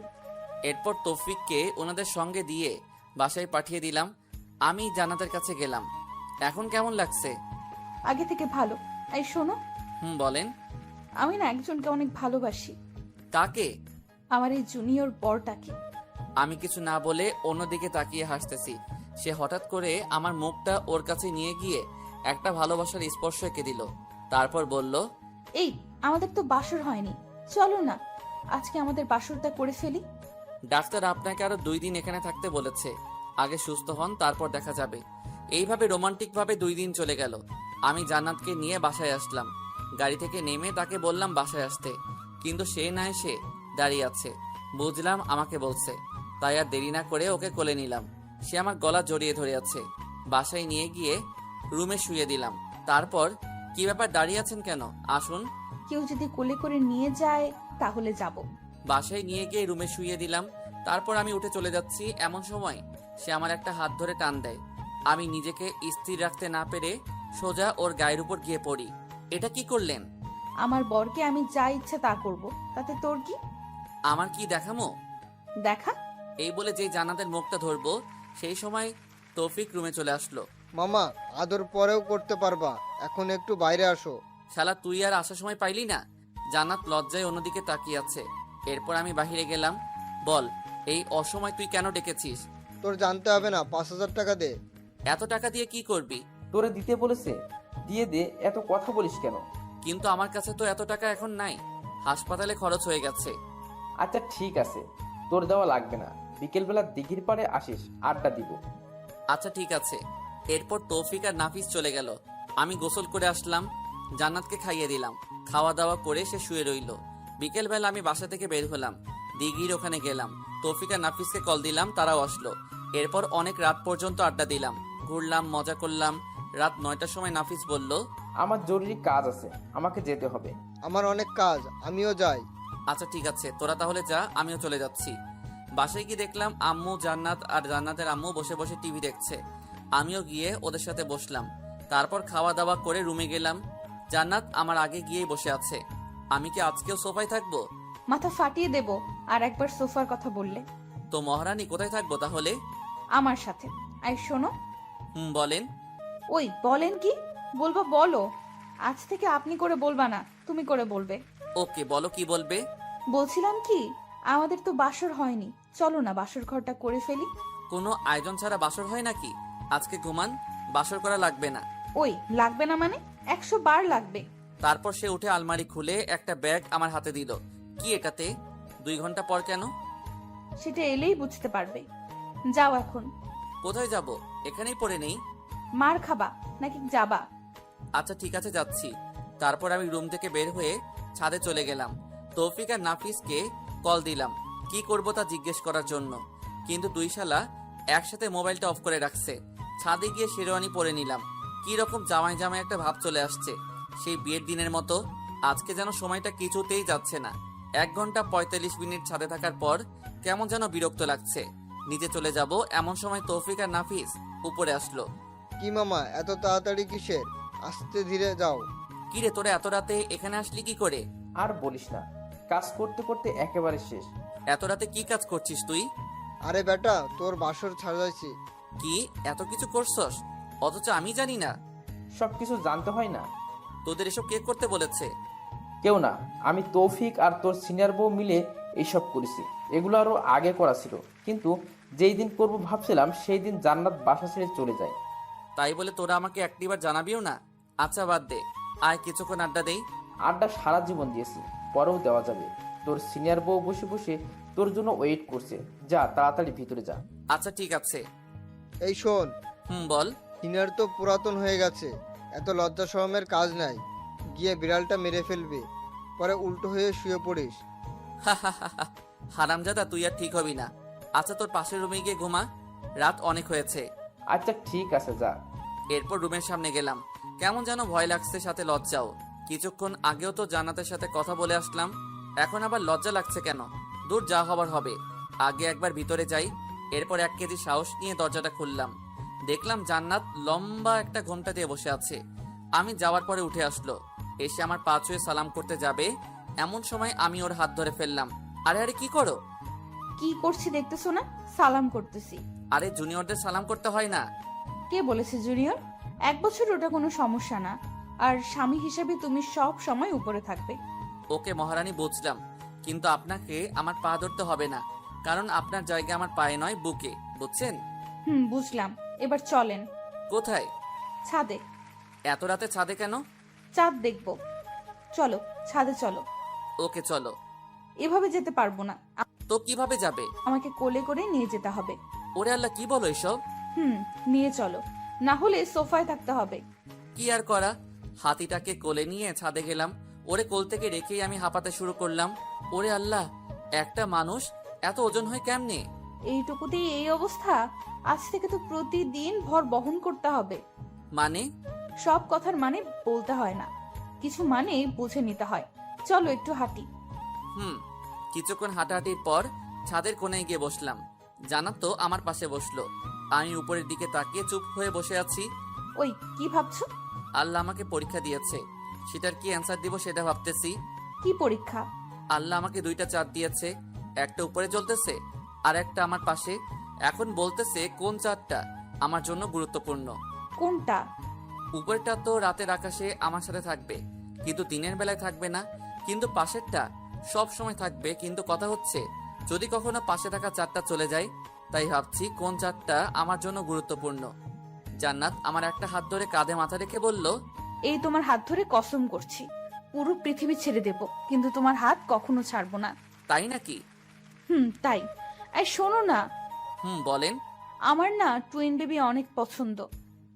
এরপর তৌফিককে ওনাদের সঙ্গে দিয়ে বাসায় পাঠিয়ে দিলাম। আমি জান্নাতের কাছে গেলাম। এখন কেমন লাগছে? আগে থেকে ভালো। এই শোনো, বলেন। আমি না একজনকে অনেক ভালোবাসি। কাকে? আমার এই জুনিয়র বরটাকে। আমি কিছু না বলে অন্যদিকে তাকিয়ে হাসতেছি। সে হঠাৎ করে আমার মুখটা ওর কাছে নিয়ে গিয়ে একটা ভালোবাসার স্পর্শ এঁকে দিল। তারপর বলল, এই, আমাদের তো বাসর হয়নি, চলো না আজকে আমাদের বাসরটা করে ফেলি। ডাক্তার আপনাকে আরো 2 দিন এখানে থাকতে বলেছে। আগে সুস্থ হন, তারপর দেখা যাবে। এইভাবে রোমান্টিক ভাবে 2 দিন চলে গেল। আমি জান্নাতকে নিয়ে বাসায় আসলাম। গাড়ি থেকে নেমে তাকে বললাম বাসায় আসতে, কিন্তু সে না এসে দাঁড়িয়ে আছে। বুঝলাম আমাকে বলছে, তাই আর দেরি না করে ওকে কোলে নিলাম। সে আমার গলা জড়িয়ে ধরে আছে। বাসায় নিয়ে গিয়ে রুমে শুয়ে দিলাম। তারপর, কি ব্যাপার দাঁড়িয়ে আছেন কেন? আসুন। কেউ যদি কোলে করে নিয়ে যায় তাহলে যাব। বাসায় নিয়ে গিয়ে রুমে শুইয়ে দিলাম। তারপর আমি উঠে চলে যাচ্ছি, এমন সময় সে আমার একটা হাত ধরে টান দেয়। আমি নিজেকে স্থির রাখতে না পেরে সোজা ওর গায়ের উপর গিয়ে পড়ি। এটা কি করলেন? আমার বরকে আমি যা ইচ্ছা তা করব, তাতে তোর কি? আমার কি দেখামো? দেখা। এই বলে যেই জান্নাতের মুখটা ধরবো, সেই সময় তৌফিক রুমে চলে আসলো। মামা, আদর পরেও করতে পারবা, এখন একটু বাইরে আসো। শালা তুই আর আসার সময় পাইলি না? জান্নাত লজ্জায় অন্যদিকে তাকিয়ে আছে। এরপর আমি বাহিরে গেলাম। বল, এই অসময় তুই কেন ডেকেছিস? তোর জানতে হবে না, 5,000 টাকা দে। এত টাকা দিয়ে কি করবি? তোরে দিতে বলেছে, দিয়ে দে, এত কথা বলিস কেন? কিন্তু আমার কাছে তো এত টাকা এখন নাই, হাসপাতালে খরচ হয়ে গেছে। আচ্ছা ঠিক আছে, তোর দেওয়া লাগবে না, বিকেলবেলা দিঘির পাড়ে আসিস, আড্ডা দিব। আচ্ছা ঠিক আছে। এরপর তৌফিক আর নাফিস চলে গেল। আমি গোসল করে আসলাম, জান্নাতকে খাইয়ে দিলাম। খাওয়া দাওয়া করে সে শুয়ে রইল। বিকেলবেলা আমি বাসা থেকে বের হলাম, দিঘির ওখানে গেলাম। তৌফিক আর নাফিসকে কল দিলাম, তারাও আসলো। এরপর অনেক রাত পর্যন্ত আড্ডা দিলাম, ঘুরলাম, মজা করলাম। রাত 9টার সময় নাফিস বলল, আমার জরুরি কাজ আছে, আমাকে যেতে হবে। আমার অনেক কাজ, আমিও যাই। আচ্ছা ঠিক আছে, তোরা তাহলে যা, আমিও চলে যাচ্ছি। বাসায় গিয়ে দেখলাম আম্মু, জান্নাত আর জান্নাতের আম্মু বসে বসে টিভি দেখছে। আমিও গিয়ে ওদের সাথে বসলাম। তারপর খাওয়া দাওয়া করে রুমে গেলাম। জান্নাত আমার আগে গিয়েই বসে আছে। আমি কি আজকেও সোফায় থাকবো? মাথা ফাটিয়ে দেব আর একবার সোফার কথা বললে। তো মহারানী কোথায় থাকবো তাহলে? আমার সাথে। আই শোনো। বলেন। ওই বলেন কি বলবো বলো। আজ থেকে আপনি করে বলবা না, তুমি করে বলবে। ওকে বলো, কি বলবে? বলছিলাম কি, আমাদের তো বাসর হয়নি, চলো না বাসর ঘরটা করে ফেলি। কোনো আয়োজন ছাড়া বাসর হয় নাকি? আজকে ঘুমান, বাসর করা লাগবে না। ওই লাগবে না মানে 100 বার লাগবে। তারপর সে উঠে আলমারি খুলে একটা ব্যাগ আমার হাতে দিল। কি এটাতে? 2 ঘন্টা পর কেন? সেটা এলেই বুঝতে পারবে। যাও এখন। কোথায় যাব? এখানেই পড়ে নেই। মার খাবা নাকি যাবা? আচ্ছা ঠিক আছে, যাচ্ছি। তারপর আমি রুম থেকে বের হয়ে ছাদে চলে গেলাম। তৌফিক আর নাফিসকে কল দিলাম কি করব তা জিজ্ঞেস করার জন্য, কিন্তু দুই শালা একসাথে মোবাইলটা অফ করে রাখছে। ছাদে গিয়ে শেরওয়ানি পরে নিলাম। কি রকম জামাই জামাই একটা ভাব চলে আসছে, সেই বিয়ের দিনের মতো। আজকে যেন সময়টা কিছুতেই যাচ্ছে না। 1 ঘন্টা 45 মিনিট ছাদে থাকার পর কেমন যেন বিরক্ত লাগছে। নিচে চলে যাব এমন সময় তৌফিক আর নাফিস উপরে আসলো। কি মামা, এত তাড়াতাড়ি কিসের? আস্তে ধীরে যাও। কিরে, তোরা এত রাতে এখানে আসলি কি করে? আর বলিস না, কাজ করতে করতে একেবারে শেষ। এত রাতে কি কাজ করছিস তুই? আরে বেটা, তোর বাসর ছাড়াইছি। কি এত কিছু করছস, অথচ আমি জানি না? সবকিছু জানতে হয় না? তোদের এসব কে করতে বলেছে? কেউ না, আমি তৌফিক আর তোর সিনিয়র বউ মিলে এইসব করেছি। এগুলো আরো আগে করা ছিল, কিন্তু যেই দিন করব ভাবছিলাম সেই দিন জান্নাত বাসা ছেড়ে চলে যায়। তাই বলে তোরা আমাকে একটিবার জানাবিও না? আচ্ছা বাদ দে, আয় কিছুক্ষণ আড্ডা দেই। আড্ডা সারা জীবন দিয়েছি, পরেও দেওয়া যাবে। তোর সিনিয়র বউ বসে বসে তোর জন্য ওয়েট করছে, যা তাড়াতাড়ি ভিতরে যা। আচ্ছা ঠিক আছে। এই শোন, বল। সিনিয়র তো পুরাতন হয়ে গেছে, এত লজ্জা শরমের কাজ নাই। গিয়ে বিড়ালটা মেরে ফেলবি, পরে উল্টো হয়ে শুয়ে পড়িস। হারামজাদা, তুই আর ঠিক হবি না। আচ্ছা তোর পাশের রুমে গিয়ে ঘুমা, রাত অনেক হয়েছে। আচ্ছা ঠিক আছে, যা। এরপর রুমের সামনে গেলাম। কেমন যেন ভয় লাগছে, সাথে লজ্জাও। কিছুক্ষণ আগেও তো জান্নাতের সাথে কথা বলে আসলাম, এখন আবার লজ্জা লাগছে কেন? দূর, যা হবার হবে। আগে একবার ভিতরে যাই। এরপর 1 কেজি সাহস নিয়ে দরজাটা খুললাম। দেখলাম জান্নাত লম্বা একটা ঘোমটা দিয়ে বসে আছে। আমি যাওয়ার পরে উঠে আসলো, এসে আমার পা ছুঁয়ে সালাম করতে যাবে, এমন সময় আমি ওর হাত ধরে ফেললাম। আরে আরে কি করো? কি করছি দেখতেছো না? সালাম করতেছি। আরে জুনিয়রদের সালাম করতে হয় না। কে বলেছে জুনিয়র? 1 বছর ওটা কোনো সমস্যা না। আর স্বামী হিসেবে তুমি সব সময় উপরে থাকবে। ওকে মহারানী, বুঝলাম, কিন্তু আপনাকে আমার পা ধরতে হবে না, কারণ আপনার জায়গা আমার পায়ে নয়, বুকে, বুঝছেন? বুঝলাম। এবার চলেন। কোথায়? ছাদে। এত রাতে ছাদে কেন? চাঁদ দেখবো। চলো ছাদে চলো। ওকে চলো। এভাবে যেতে পারবো না, তো কিভাবে যাবে? আমাকে কোলে করে নিয়ে যেতে হবে। ওরে আল্লাহ, কি বলো এসব? নিয়ে চলো, না হলে সোফায় থাকতে হবে। কি আর করা, হাতিটাকে কোলে নিয়ে ছাদে গেলাম। ওরে কোল থেকে রেখেই আমি হাঁপাতে শুরু করলাম। ওরে আল্লাহ, একটা মানুষ এত ওজন হয় কেমনে? এইটুকুতেই এই অবস্থা? আজ থেকে তো প্রতিদিন ভর বহন করতে হবে। মানে? সব কথার মানে বলতে হয় না, কিছু মানে বুঝে নিতে হয়। চলো একটু হাঁটি। কিছুক্ষণ হাঁটাহাঁটির পর ছাদের কোণে গিয়ে বসলাম। জান্নাত তো আমার পাশে বসলো। আমি উপরের দিকে তাকিয়ে চুপ হয়ে বসে আছি। ওই কি ভাবছো? আল্লাহ আমাকে পরীক্ষা দিয়েছে, সেটার কি অ্যান্সার দিব সেটা ভাবতেছি। কি পরীক্ষা? আল্লাহ আমাকে 2টা চাঁদ দিয়েছে, একটা উপরে জ্বলতেছে আর একটা আমার পাশে। এখন বলতেছে কোন চাঁদটা আমার জন্য গুরুত্বপূর্ণ। কোনটা? উপরেরটা তো রাতের আকাশে আমার সাথে থাকবে, কিন্তু দিনের বেলায় থাকবে না। কিন্তু পাশেরটা সব সময় থাকবে, কিন্তু কথা হচ্ছে যদি কখনো পাশে থাকা চাঁদটা চলে যায়। তাই ভাবছি কোন চাঁদটা আমার জন্য গুরুত্বপূর্ণ। জান্নাত আমার একটা হাত ধরে কাঁধে মাথা রেখে বলল, এই তোমার হাত ধরে কসম করছি পুরো পৃথিবী ছেড়ে দেব, কিন্তু তোমার হাত কখনো ছাড়বো না। তাই নাকি? তাই। এই শোনো না, বলেন। আমার না টুইন বেবি অনেক পছন্দ।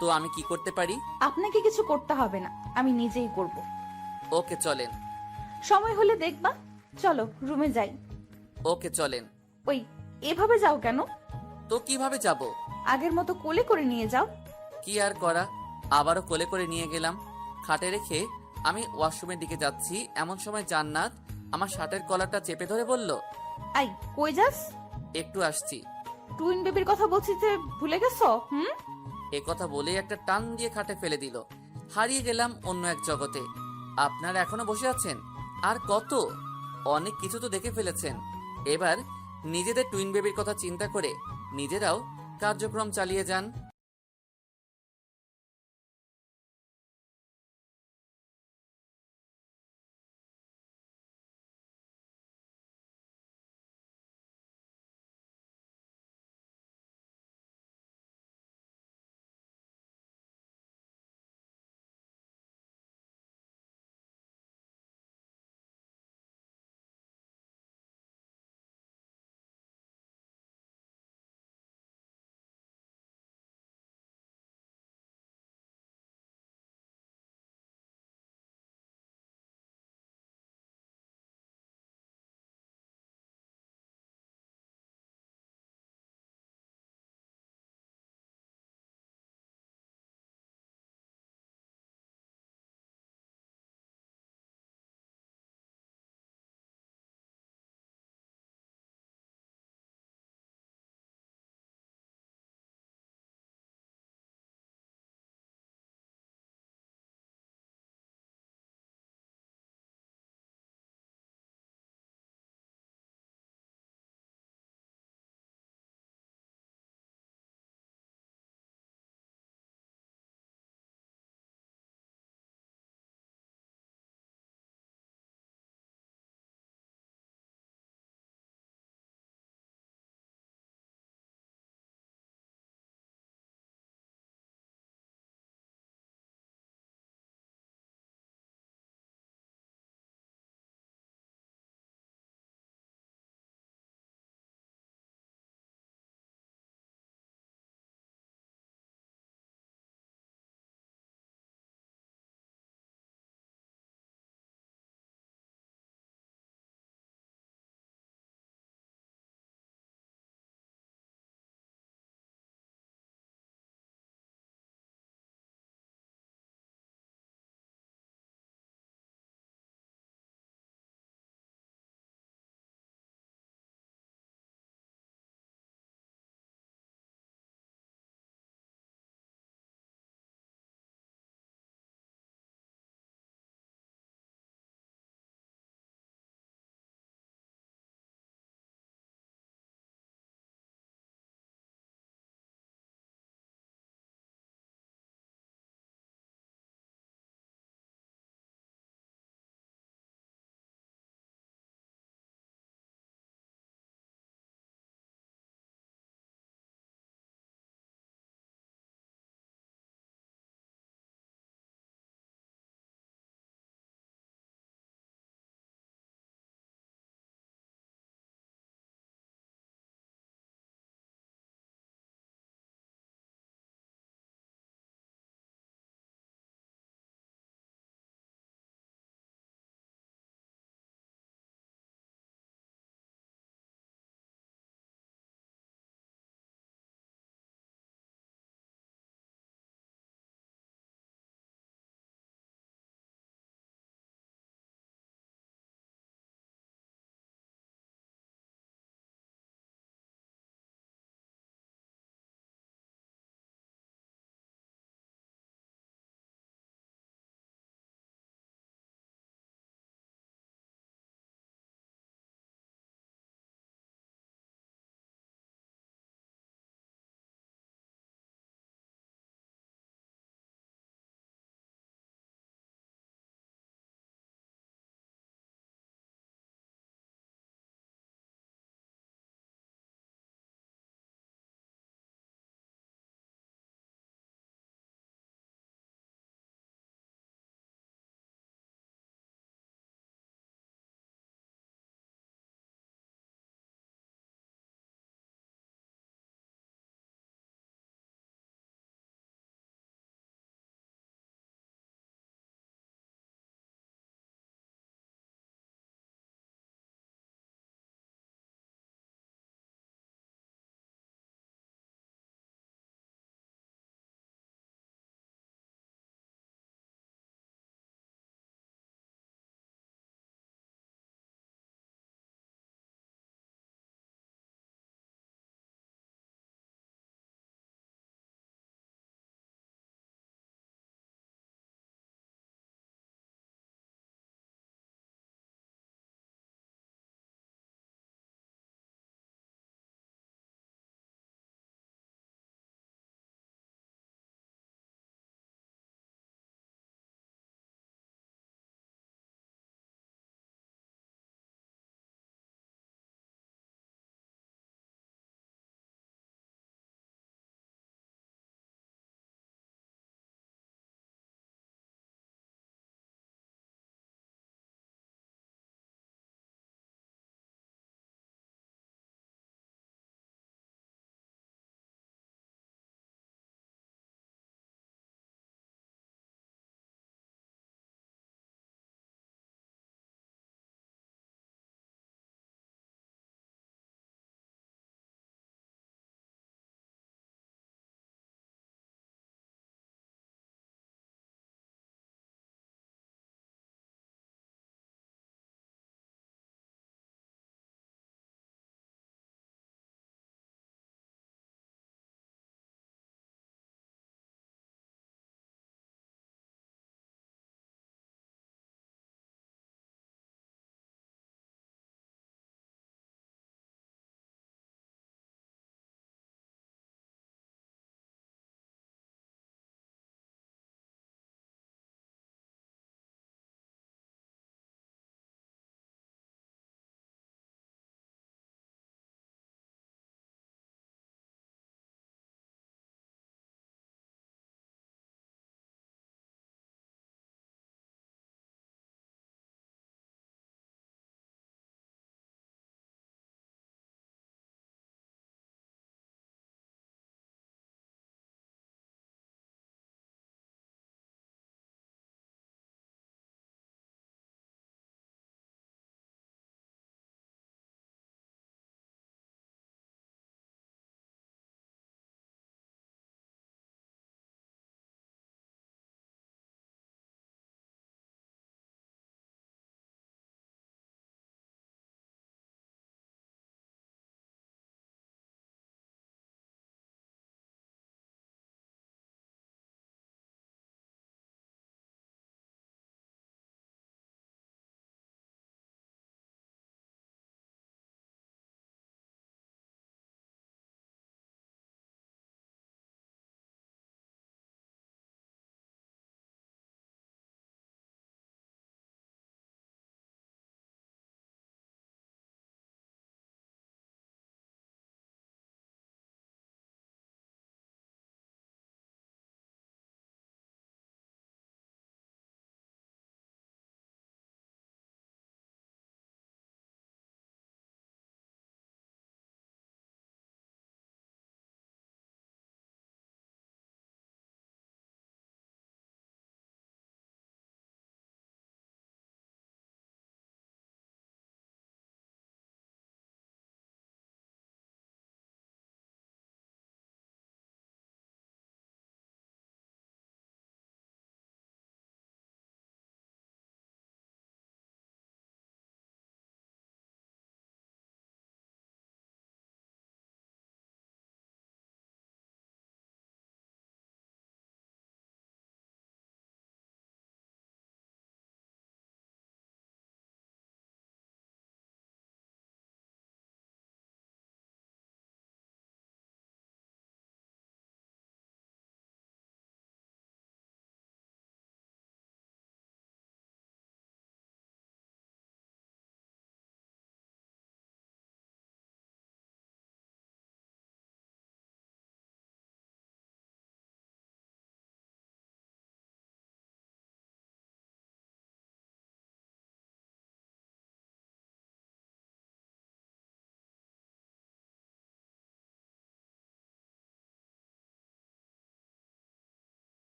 তো আমি কি করতে পারি? আপনাকে কিছু করতে হবে না, আমি নিজেই করব। ওকে চলেন। সময় হলে দেখবা। চলো রুমে যাই। ওকে চলেন। ওই এভাবে যাও কেন? তো কিভাবে যাব? আগের মতো কোলে করে নিয়ে যাও। কি আর করা, আবারও কোলে করে নিয়ে গেলাম। খাটে রেখে আমি ওয়াশরুমের দিকে যাচ্ছি, এমন সময় জান্নাত আমার শার্টের কলারটা চেপে ধরে বলল, আই কই যাস? একটু আসছি। টুইন বেবির কথা বলছি যে ভুলে গেছো? এ কথা বলেই একটা টান দিয়ে খাটে ফেলে দিল। হারিয়ে গেলাম অন্য এক জগতে। আপনারা এখনো বসে আছেন? আর কত, অনেক কিছু তো দেখে ফেলেছেন। এবার নিজেদের টুইন বেবির কথা চিন্তা করে নিজেরাও কার্যক্রম চালিয়ে যান।